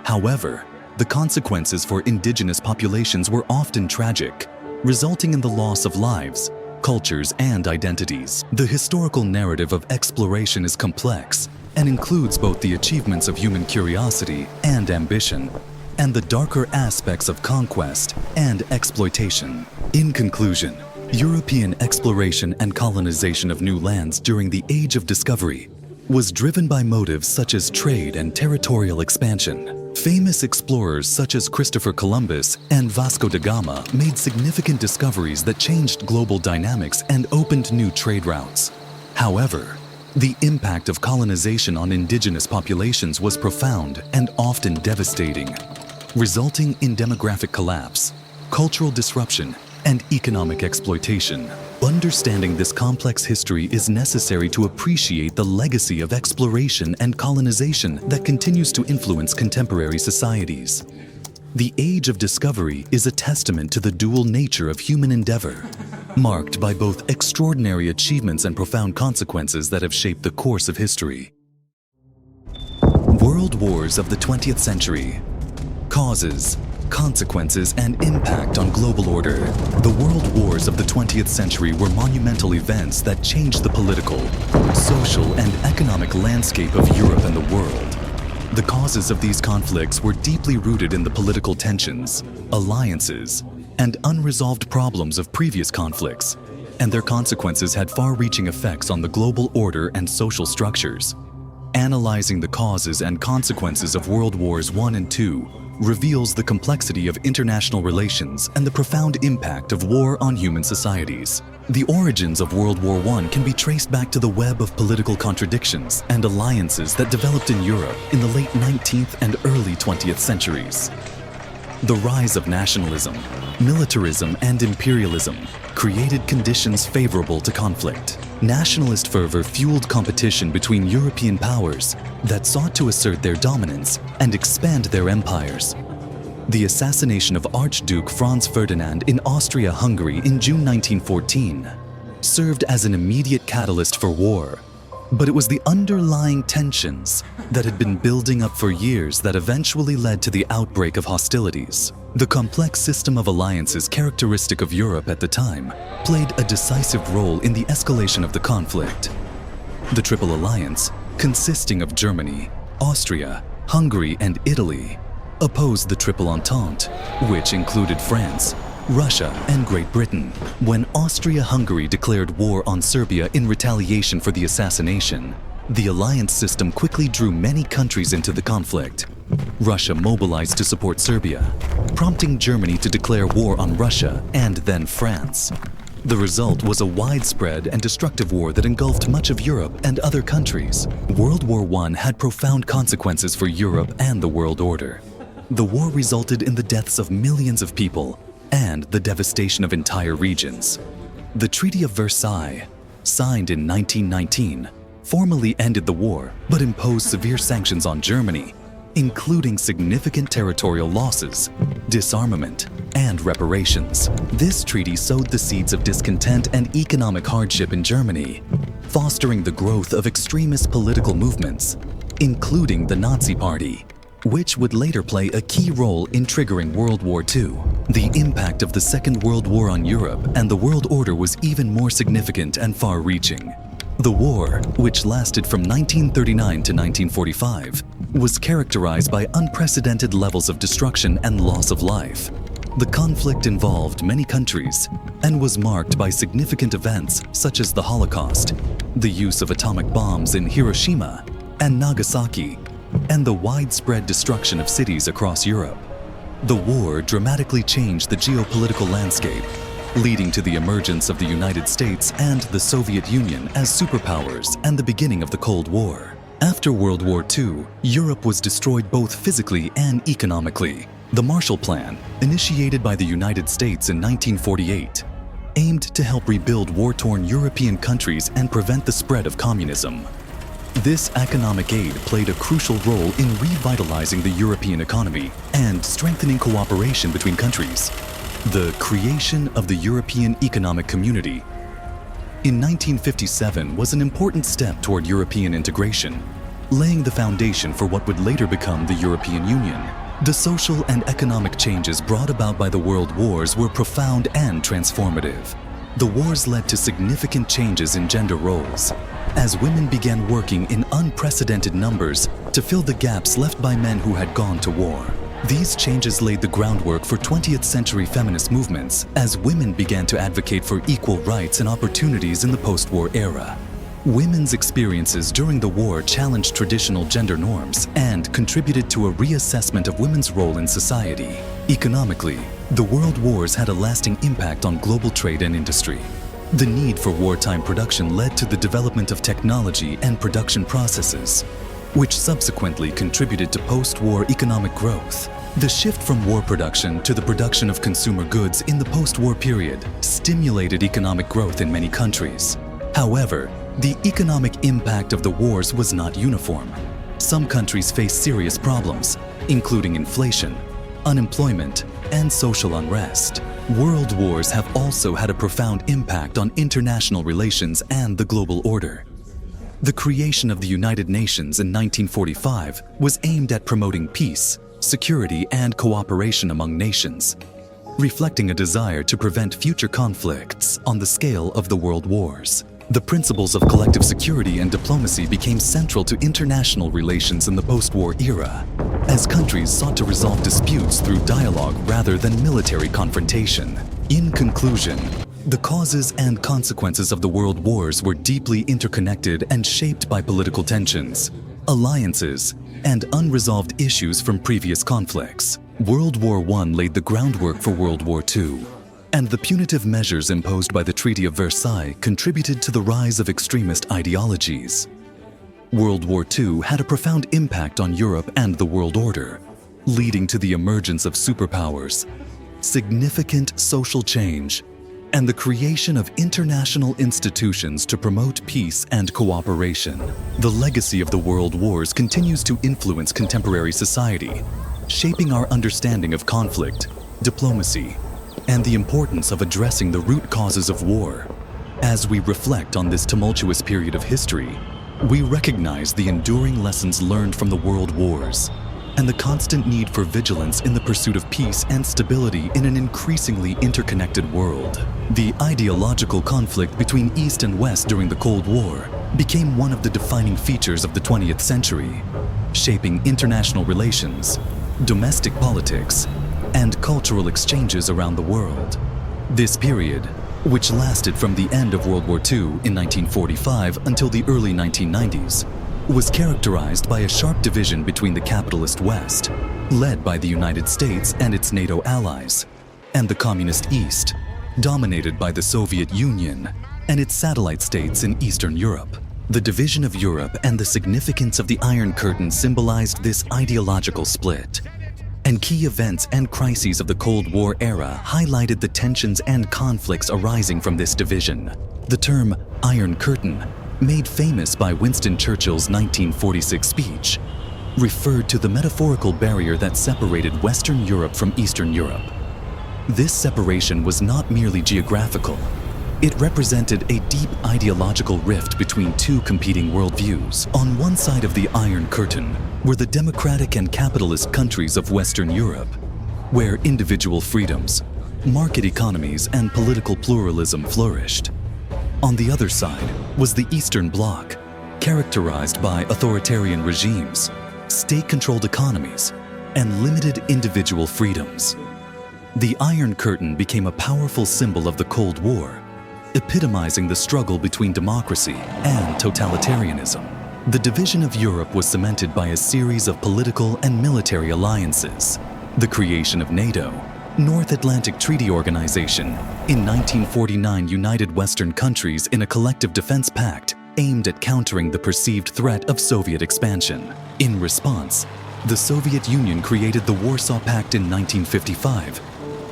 However, the consequences for indigenous populations were often tragic, resulting in the loss of lives, cultures, and identities. The historical narrative of exploration is complex and includes both the achievements of human curiosity and ambition, and the darker aspects of conquest and exploitation. In conclusion, European exploration and colonization of new lands during the Age of Discovery was driven by motives such as trade and territorial expansion. Famous explorers such as Christopher Columbus and Vasco da Gama made significant discoveries that changed global dynamics and opened new trade routes. However, the impact of colonization on indigenous populations was profound and often devastating, resulting in demographic collapse, cultural disruption, and economic exploitation. Understanding this complex history is necessary to appreciate the legacy of exploration and colonization that continues to influence contemporary societies. The Age of Discovery is a testament to the dual nature of human endeavor, marked by both extraordinary achievements and profound consequences that have shaped the course of history. World Wars of the 20th century. Causes, consequences, and impact on global order. The world wars of the 20th century were monumental events that changed the political, social, and economic landscape of Europe and the world. The causes of these conflicts were deeply rooted in the political tensions, alliances, and unresolved problems of previous conflicts, and their consequences had far-reaching effects on the global order and social structures. Analyzing the causes and consequences of World Wars I and II reveals the complexity of international relations and the profound impact of war on human societies. The origins of World War I can be traced back to the web of political contradictions and alliances that developed in Europe in the late 19th and early 20th centuries. The rise of nationalism, militarism, and imperialism created conditions favorable to conflict. Nationalist fervor fueled competition between European powers that sought to assert their dominance and expand their empires. The assassination of Archduke Franz Ferdinand in Austria-Hungary in June 1914 served as an immediate catalyst for war, but it was the underlying tensions that had been building up for years that eventually led to the outbreak of hostilities. The complex system of alliances characteristic of Europe at the time played a decisive role in the escalation of the conflict. The Triple Alliance, consisting of Germany, Austria, Hungary, and Italy, opposed the Triple Entente, which included France, Russia, and Great Britain. When Austria-Hungary declared war on Serbia in retaliation for the assassination, the alliance system quickly drew many countries into the conflict. Russia mobilized to support Serbia, prompting Germany to declare war on Russia and then France. The result was a widespread and destructive war that engulfed much of Europe and other countries. World War I had profound consequences for Europe and the world order. The war resulted in the deaths of millions of people and the devastation of entire regions. The Treaty of Versailles, signed in 1919, formally ended the war but imposed severe sanctions on Germany, including significant territorial losses, disarmament, and reparations. This treaty sowed the seeds of discontent and economic hardship in Germany, fostering the growth of extremist political movements, including the Nazi Party, which would later play a key role in triggering World War II. The impact of the Second World War on Europe and the world order was even more significant and far-reaching. The war, which lasted from 1939 to 1945, was characterized by unprecedented levels of destruction and loss of life. The conflict involved many countries and was marked by significant events such as the Holocaust, the use of atomic bombs in Hiroshima and Nagasaki, and the widespread destruction of cities across Europe. The war dramatically changed the geopolitical landscape, leading to the emergence of the United States and the Soviet Union as superpowers and the beginning of the Cold War. After World War II, Europe was destroyed both physically and economically. The Marshall Plan, initiated by the United States in 1948, aimed to help rebuild war-torn European countries and prevent the spread of communism. This economic aid played a crucial role in revitalizing the European economy and strengthening cooperation between countries. The creation of the European Economic Community in 1957 was an important step toward European integration, laying the foundation for what would later become the European Union. The social and economic changes brought about by the World Wars were profound and transformative. The wars led to significant changes in gender roles, as women began working in unprecedented numbers to fill the gaps left by men who had gone to war. These changes laid the groundwork for 20th century feminist movements as women began to advocate for equal rights and opportunities in the post-war era. Women's experiences during the war challenged traditional gender norms and contributed to a reassessment of women's role in society. Economically, the world wars had a lasting impact on global trade and industry. The need for wartime production led to the development of technology and production processes, which subsequently contributed to post-war economic growth. The shift from war production to the production of consumer goods in the post-war period stimulated economic growth in many countries. However, the economic impact of the wars was not uniform. Some countries faced serious problems, including inflation, unemployment, and social unrest. World wars have also had a profound impact on international relations and the global order. The creation of the United Nations in 1945 was aimed at promoting peace, security, and cooperation among nations, reflecting a desire to prevent future conflicts on the scale of the world wars. The principles of collective security and diplomacy became central to international relations in the post-war era, as countries sought to resolve disputes through dialogue rather than military confrontation. In conclusion, the causes and consequences of the world wars were deeply interconnected and shaped by political tensions, alliances, and unresolved issues from previous conflicts. World War I laid the groundwork for World War II, and the punitive measures imposed by the Treaty of Versailles contributed to the rise of extremist ideologies. World War II had a profound impact on Europe and the world order, leading to the emergence of superpowers, significant social change, and the creation of international institutions to promote peace and cooperation. The legacy of the world wars continues to influence contemporary society, shaping our understanding of conflict, diplomacy, and the importance of addressing the root causes of war. As we reflect on this tumultuous period of history, we recognize the enduring lessons learned from the world wars and the constant need for vigilance in the pursuit of peace and stability in an increasingly interconnected world. The ideological conflict between East and West during the Cold War became one of the defining features of the 20th century, shaping international relations, domestic politics, and cultural exchanges around the world. This period, which lasted from the end of World War II in 1945 until the early 1990s, was characterized by a sharp division between the capitalist West, led by the United States and its NATO allies, and the Communist East, dominated by the Soviet Union and its satellite states in Eastern Europe. The division of Europe and the significance of the Iron Curtain symbolized this ideological split, and key events and crises of the Cold War era highlighted the tensions and conflicts arising from this division. The term Iron Curtain, made famous by Winston Churchill's 1946 speech, referred to the metaphorical barrier that separated Western Europe from Eastern Europe. This separation was not merely geographical. It represented a deep ideological rift between two competing worldviews. On one side of the Iron Curtain were the democratic and capitalist countries of Western Europe, where individual freedoms, market economies, and political pluralism flourished. On the other side was the Eastern Bloc, characterized by authoritarian regimes, state-controlled economies, and limited individual freedoms. The Iron Curtain became a powerful symbol of the Cold War, epitomizing the struggle between democracy and totalitarianism. The division of Europe was cemented by a series of political and military alliances. The creation of NATO, North Atlantic Treaty Organization, in 1949 united Western countries in a collective defense pact aimed at countering the perceived threat of Soviet expansion. In response, the Soviet Union created the Warsaw Pact in 1955,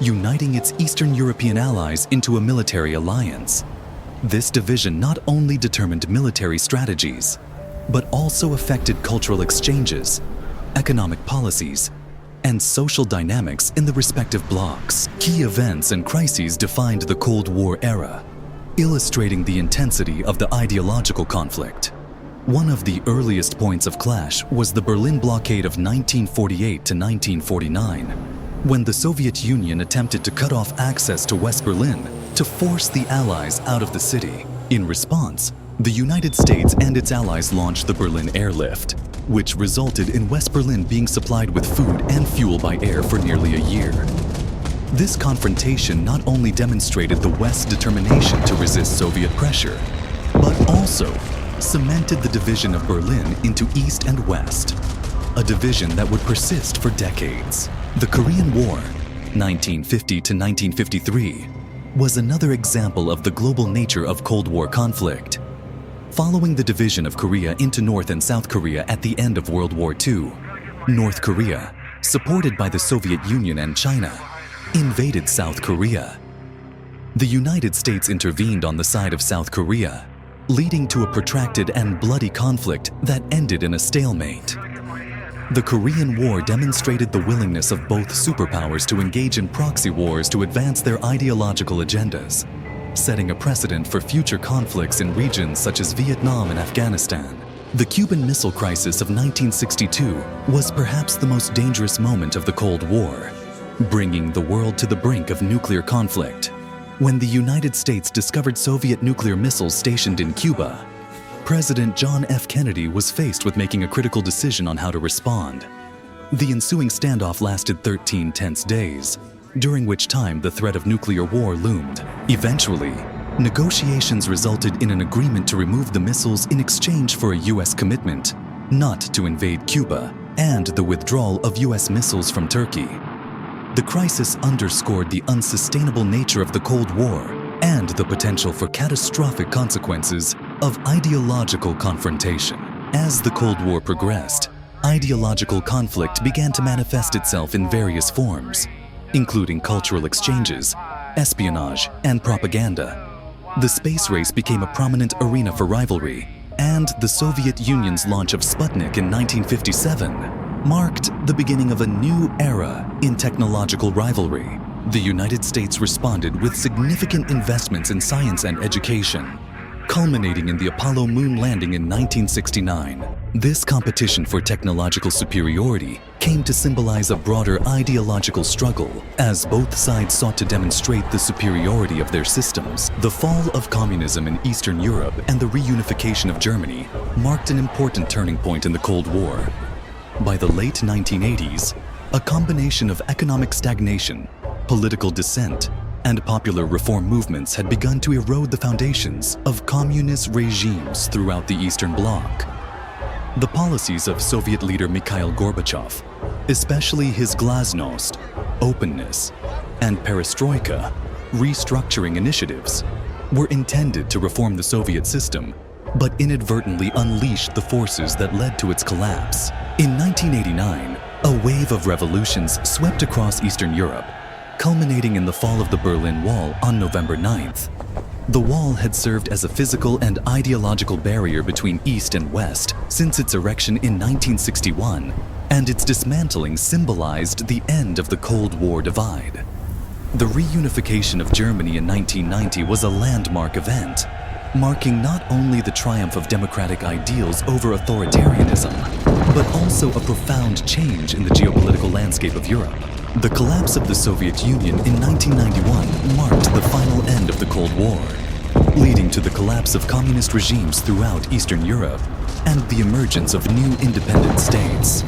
uniting its Eastern European allies into a military alliance. This division not only determined military strategies, but also affected cultural exchanges, economic policies, and social dynamics in the respective blocs. Key events and crises defined the Cold War era, illustrating the intensity of the ideological conflict. One of the earliest points of clash was the Berlin blockade of 1948 to 1949, when the Soviet Union attempted to cut off access to West Berlin to force the Allies out of the city. In response, the United States and its allies launched the Berlin Airlift, which resulted in West Berlin being supplied with food and fuel by air for nearly a year. This confrontation not only demonstrated the West's determination to resist Soviet pressure, but also cemented the division of Berlin into East and West, a division that would persist for decades. The Korean War, 1950 to 1953, was another example of the global nature of Cold War conflict. Following the division of Korea into North and South Korea at the end of World War II, North Korea, supported by the Soviet Union and China, invaded South Korea. The United States intervened on the side of South Korea, leading to a protracted and bloody conflict that ended in a stalemate. The Korean War demonstrated the willingness of both superpowers to engage in proxy wars to advance their ideological agendas, setting a precedent for future conflicts in regions such as Vietnam and Afghanistan. The Cuban Missile Crisis of 1962 was perhaps the most dangerous moment of the Cold War, bringing the world to the brink of nuclear conflict. When the United States discovered Soviet nuclear missiles stationed in Cuba, President John F. Kennedy was faced with making a critical decision on how to respond. The ensuing standoff lasted 13 tense days, during which time the threat of nuclear war loomed. Eventually, negotiations resulted in an agreement to remove the missiles in exchange for a U.S. commitment not to invade Cuba and the withdrawal of U.S. missiles from Turkey. The crisis underscored the unsustainable nature of the Cold War and the potential for catastrophic consequences of ideological confrontation. As the Cold War progressed, ideological conflict began to manifest itself in various forms, including cultural exchanges, espionage, and propaganda. The space race became a prominent arena for rivalry, and the Soviet Union's launch of Sputnik in 1957 marked the beginning of a new era in technological rivalry. The United States responded with significant investments in science and education, culminating in the Apollo moon landing in 1969. This competition for technological superiority came to symbolize a broader ideological struggle as both sides sought to demonstrate the superiority of their systems. The fall of communism in Eastern Europe and the reunification of Germany marked an important turning point in the Cold War. By the late 1980s, a combination of economic stagnation, political dissent, and popular reform movements had begun to erode the foundations of communist regimes throughout the Eastern Bloc. The policies of Soviet leader Mikhail Gorbachev, especially his glasnost, openness, and perestroika, restructuring initiatives, were intended to reform the Soviet system, but inadvertently unleashed the forces that led to its collapse. In 1989, a wave of revolutions swept across Eastern Europe, culminating in the fall of the Berlin Wall on November 9th. The wall had served as a physical and ideological barrier between East and West since its erection in 1961, and its dismantling symbolized the end of the Cold War divide. The reunification of Germany in 1990 was a landmark event, marking not only the triumph of democratic ideals over authoritarianism, but also a profound change in the geopolitical landscape of Europe. The collapse of the Soviet Union in 1991 marked the final end of the Cold War, leading to the collapse of communist regimes throughout Eastern Europe and the emergence of new independent states.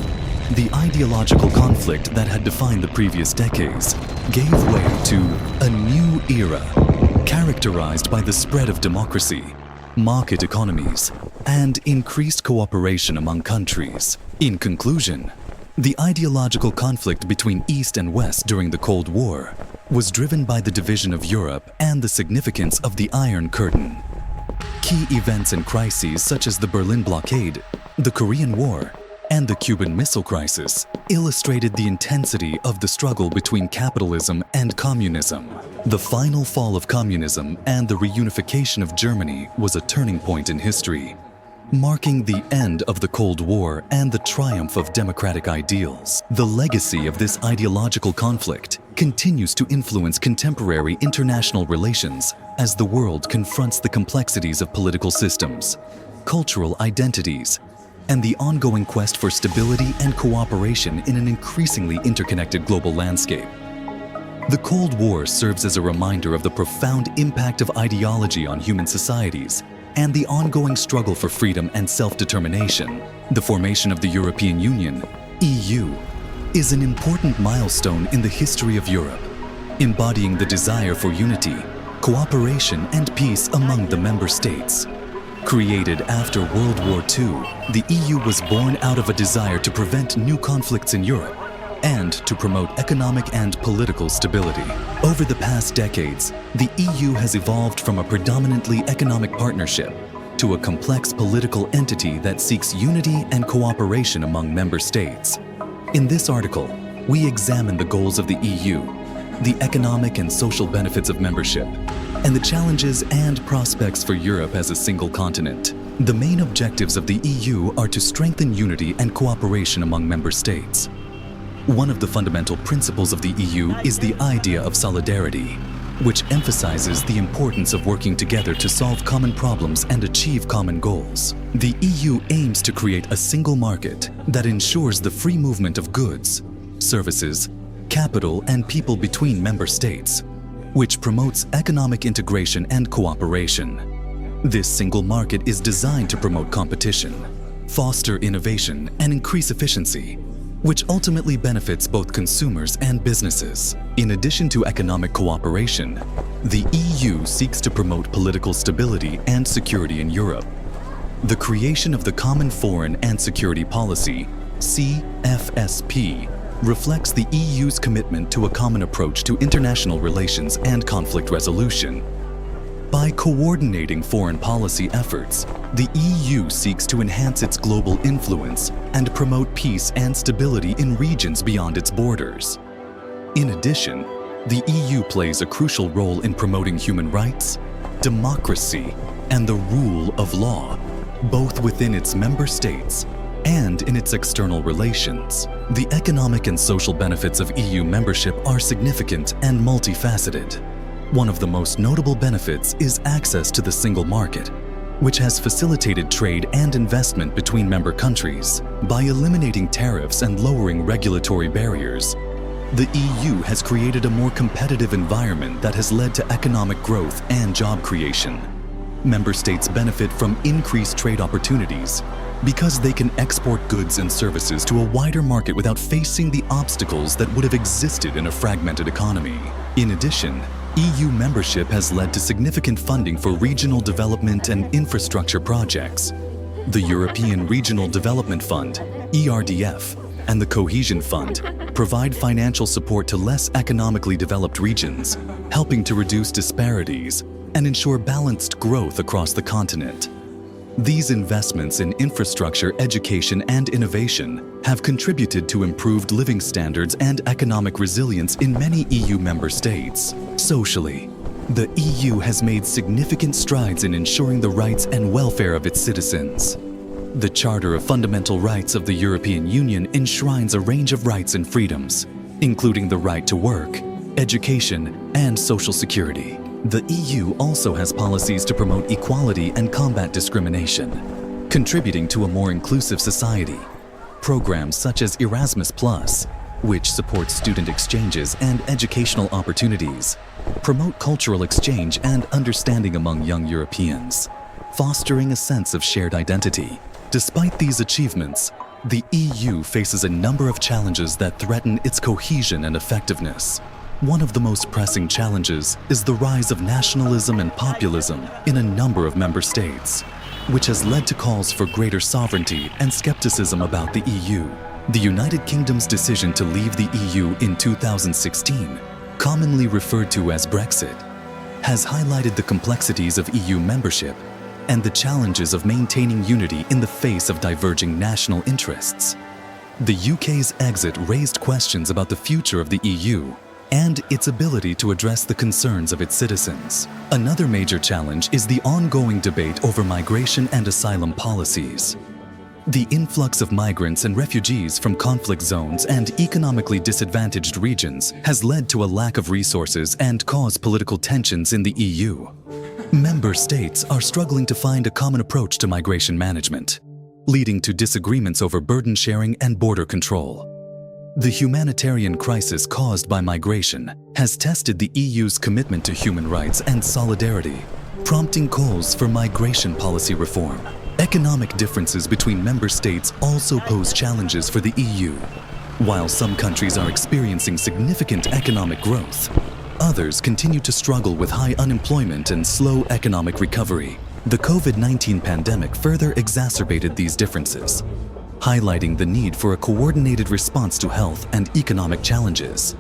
The ideological conflict that had defined the previous decades gave way to a new era, characterized by the spread of democracy, market economies, and increased cooperation among countries. In conclusion, the ideological conflict between East and West during the Cold War was driven by the division of Europe and the significance of the Iron Curtain. Key events and crises such as the Berlin blockade, the Korean War, and the Cuban Missile Crisis illustrated the intensity of the struggle between capitalism and communism. The final fall of communism and the reunification of Germany was a turning point in history, marking the end of the Cold War and the triumph of democratic ideals. The legacy of this ideological conflict continues to influence contemporary international relations as the world confronts the complexities of political systems, cultural identities, and the ongoing quest for stability and cooperation in an increasingly interconnected global landscape. The Cold War serves as a reminder of the profound impact of ideology on human societies and the ongoing struggle for freedom and self-determination. The formation of the European Union, EU, is an important milestone in the history of Europe, embodying the desire for unity, cooperation, and peace among the member states. Created after World War II, the EU was born out of a desire to prevent new conflicts in Europe and to promote economic and political stability. Over the past decades, the EU has evolved from a predominantly economic partnership to a complex political entity that seeks unity and cooperation among member states. In this article, we examine the goals of the EU, the economic and social benefits of membership, and the challenges and prospects for Europe as a single continent. The main objectives of the EU are to strengthen unity and cooperation among member states. One of the fundamental principles of the EU is the idea of solidarity, which emphasizes the importance of working together to solve common problems and achieve common goals. The EU aims to create a single market that ensures the free movement of goods, services, capital, and people between member states, which promotes economic integration and cooperation. This single market is designed to promote competition, foster innovation, and increase efficiency, which ultimately benefits both consumers and businesses. In addition to economic cooperation, the EU seeks to promote political stability and security in Europe. The creation of the Common Foreign and Security Policy, CFSP, reflects the EU's commitment to a common approach to international relations and conflict resolution. By coordinating foreign policy efforts, the EU seeks to enhance its global influence and promote peace and stability in regions beyond its borders. In addition, the EU plays a crucial role in promoting human rights, democracy, and the rule of law, both within its member states and in its external relations. The economic and social benefits of EU membership are significant and multifaceted. One of the most notable benefits is access to the single market, which has facilitated trade and investment between member countries. By eliminating tariffs and lowering regulatory barriers, the EU has created a more competitive environment that has led to economic growth and job creation. Member states benefit from increased trade opportunities because they can export goods and services to a wider market without facing the obstacles that would have existed in a fragmented economy. In addition, EU membership has led to significant funding for regional development and infrastructure projects. The European Regional Development Fund, ERDF, and the Cohesion Fund provide financial support to less economically developed regions, helping to reduce disparities and ensure balanced growth across the continent. These investments in infrastructure, education, and innovation have contributed to improved living standards and economic resilience in many EU member states. Socially, the EU has made significant strides in ensuring the rights and welfare of its citizens. The Charter of Fundamental Rights of the European Union enshrines a range of rights and freedoms, including the right to work, education, and social security. The EU also has policies to promote equality and combat discrimination, contributing to a more inclusive society. Programs such as Erasmus+, which supports student exchanges and educational opportunities, promote cultural exchange and understanding among young Europeans, fostering a sense of shared identity. Despite these achievements, the EU faces a number of challenges that threaten its cohesion and effectiveness. One of the most pressing challenges is the rise of nationalism and populism in a number of member states. which has led to calls for greater sovereignty and skepticism about the EU. The United Kingdom's decision to leave the EU in 2016, commonly referred to as Brexit, has highlighted the complexities of EU membership and the challenges of maintaining unity in the face of diverging national interests. The UK's exit raised questions about the future of the EU and its ability to address the concerns of its citizens. Another major challenge is the ongoing debate over migration and asylum policies. The influx of migrants and refugees from conflict zones and economically disadvantaged regions has led to a lack of resources and caused political tensions in the EU. Member states are struggling to find a common approach to migration management, leading to disagreements over burden sharing and border control. The humanitarian crisis caused by migration has tested the EU's commitment to human rights and solidarity, prompting calls for migration policy reform. Economic differences between member states also pose challenges for the EU. While some countries are experiencing significant economic growth, others continue to struggle with high unemployment and slow economic recovery. The COVID-19 pandemic further exacerbated these differences, highlighting the need for a coordinated response to health and economic challenges.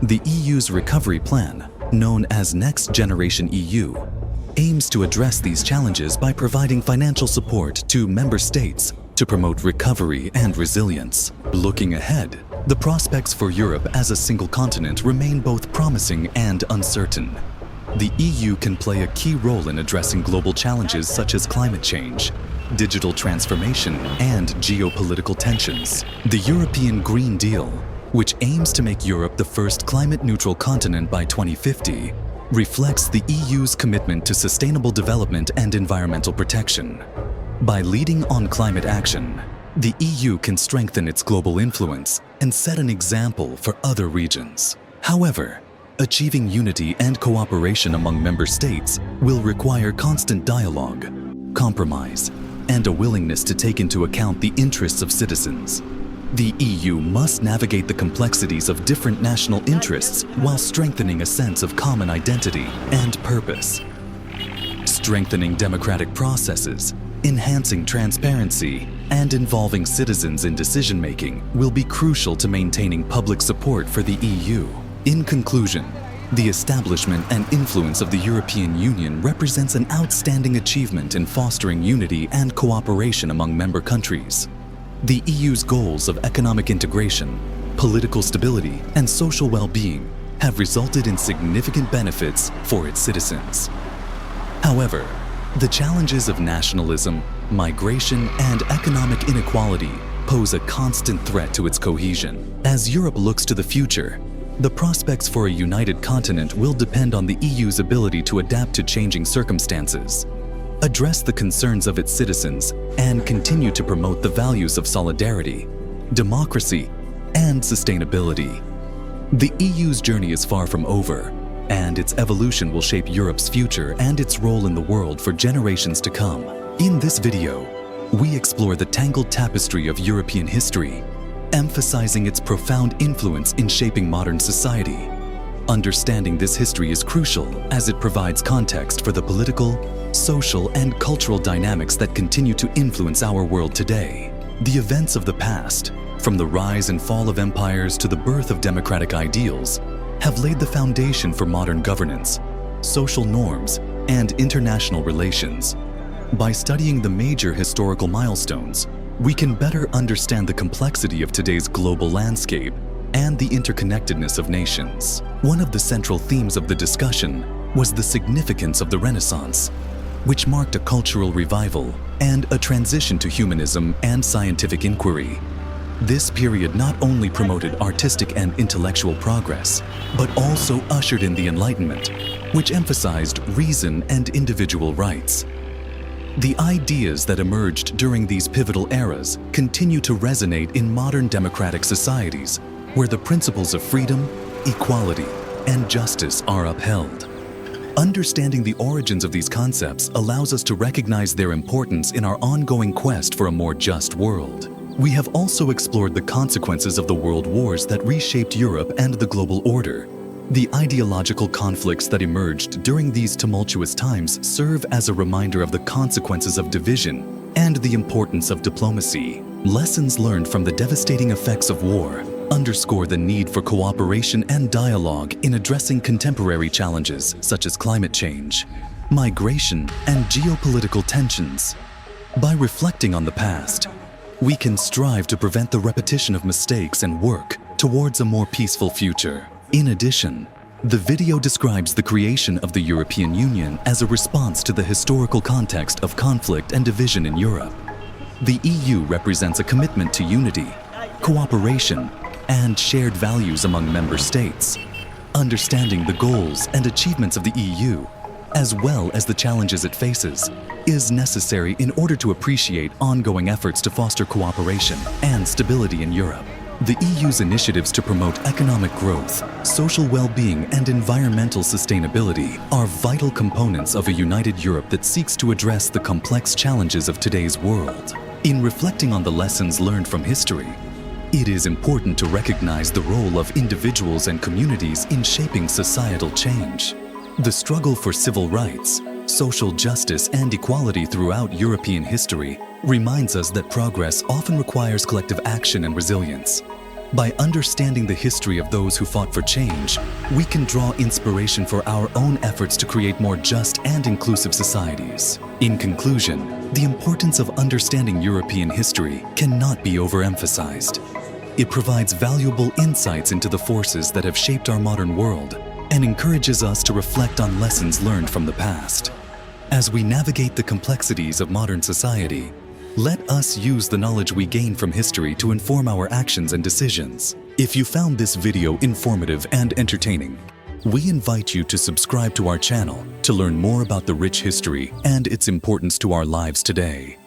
The EU's recovery plan, known as Next Generation EU, aims to address these challenges by providing financial support to member states to promote recovery and resilience. Looking ahead, the prospects for Europe as a single continent remain both promising and uncertain. The EU can play a key role in addressing global challenges such as climate change, digital transformation, and geopolitical tensions. The European Green Deal, which aims to make Europe the first climate-neutral continent by 2050, reflects the EU's commitment to sustainable development and environmental protection. By leading on climate action, the EU can strengthen its global influence and set an example for other regions. However, achieving unity and cooperation among member states will require constant dialogue, compromise, and a willingness to take into account the interests of citizens. The EU must navigate the complexities of different national interests while strengthening a sense of common identity and purpose. Strengthening democratic processes, enhancing transparency, and involving citizens in decision-making will be crucial to maintaining public support for the EU. In conclusion, the establishment and influence of the European Union represents an outstanding achievement in fostering unity and cooperation among member countries. The EU's goals of economic integration, political stability, and social well-being have resulted in significant benefits for its citizens. However, the challenges of nationalism, migration, and economic inequality pose a constant threat to its cohesion. As Europe looks to the future, the prospects for a united continent will depend on the EU's ability to adapt to changing circumstances, address the concerns of its citizens, and continue to promote the values of solidarity, democracy, and sustainability. The EU's journey is far from over, and its evolution will shape Europe's future and its role in the world for generations to come. In this video, we explore the tangled tapestry of European history, emphasizing its profound influence in shaping modern society. Understanding this history is crucial as it provides context for the political, social, and cultural dynamics that continue to influence our world today. The events of the past, from the rise and fall of empires to the birth of democratic ideals, have laid the foundation for modern governance, social norms, and international relations. By studying the major historical milestones, we can better understand the complexity of today's global landscape and the interconnectedness of nations. One of the central themes of the discussion was the significance of the Renaissance, which marked a cultural revival and a transition to humanism and scientific inquiry. This period not only promoted artistic and intellectual progress, but also ushered in the Enlightenment, which emphasized reason and individual rights. The ideas that emerged during these pivotal eras continue to resonate in modern democratic societies, where the principles of freedom, equality, and justice are upheld. Understanding the origins of these concepts allows us to recognize their importance in our ongoing quest for a more just world. We have also explored the consequences of the world wars that reshaped Europe and the global order, The ideological conflicts that emerged during these tumultuous times serve as a reminder of the consequences of division and the importance of diplomacy. Lessons learned from the devastating effects of war underscore the need for cooperation and dialogue in addressing contemporary challenges such as climate change, migration, and geopolitical tensions. By reflecting on the past, we can strive to prevent the repetition of mistakes and work towards a more peaceful future. In addition, the video describes the creation of the European Union as a response to the historical context of conflict and division in Europe. The EU represents a commitment to unity, cooperation, and shared values among member states. Understanding the goals and achievements of the EU, as well as the challenges it faces, is necessary in order to appreciate ongoing efforts to foster cooperation and stability in Europe. The EU's initiatives to promote economic growth, social well-being, and environmental sustainability are vital components of a united Europe that seeks to address the complex challenges of today's world. In reflecting on the lessons learned from history, it is important to recognize the role of individuals and communities in shaping societal change. The struggle for civil rights, social justice, and equality throughout European history reminds us that progress often requires collective action and resilience. By understanding the history of those who fought for change, we can draw inspiration for our own efforts to create more just and inclusive societies. In conclusion, the importance of understanding European history cannot be overemphasized. It provides valuable insights into the forces that have shaped our modern world and encourages us to reflect on lessons learned from the past. As we navigate the complexities of modern society, let us use the knowledge we gain from history to inform our actions and decisions. If you found this video informative and entertaining, we invite you to subscribe to our channel to learn more about the rich history and its importance to our lives today.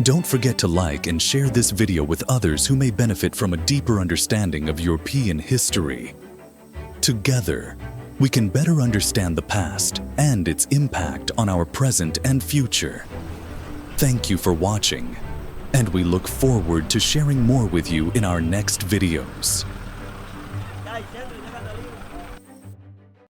Don't forget to like and share this video with others who may benefit from a deeper understanding of European history. Together, we can better understand the past and its impact on our present and future. Thank you for watching, and we look forward to sharing more with you in our next videos.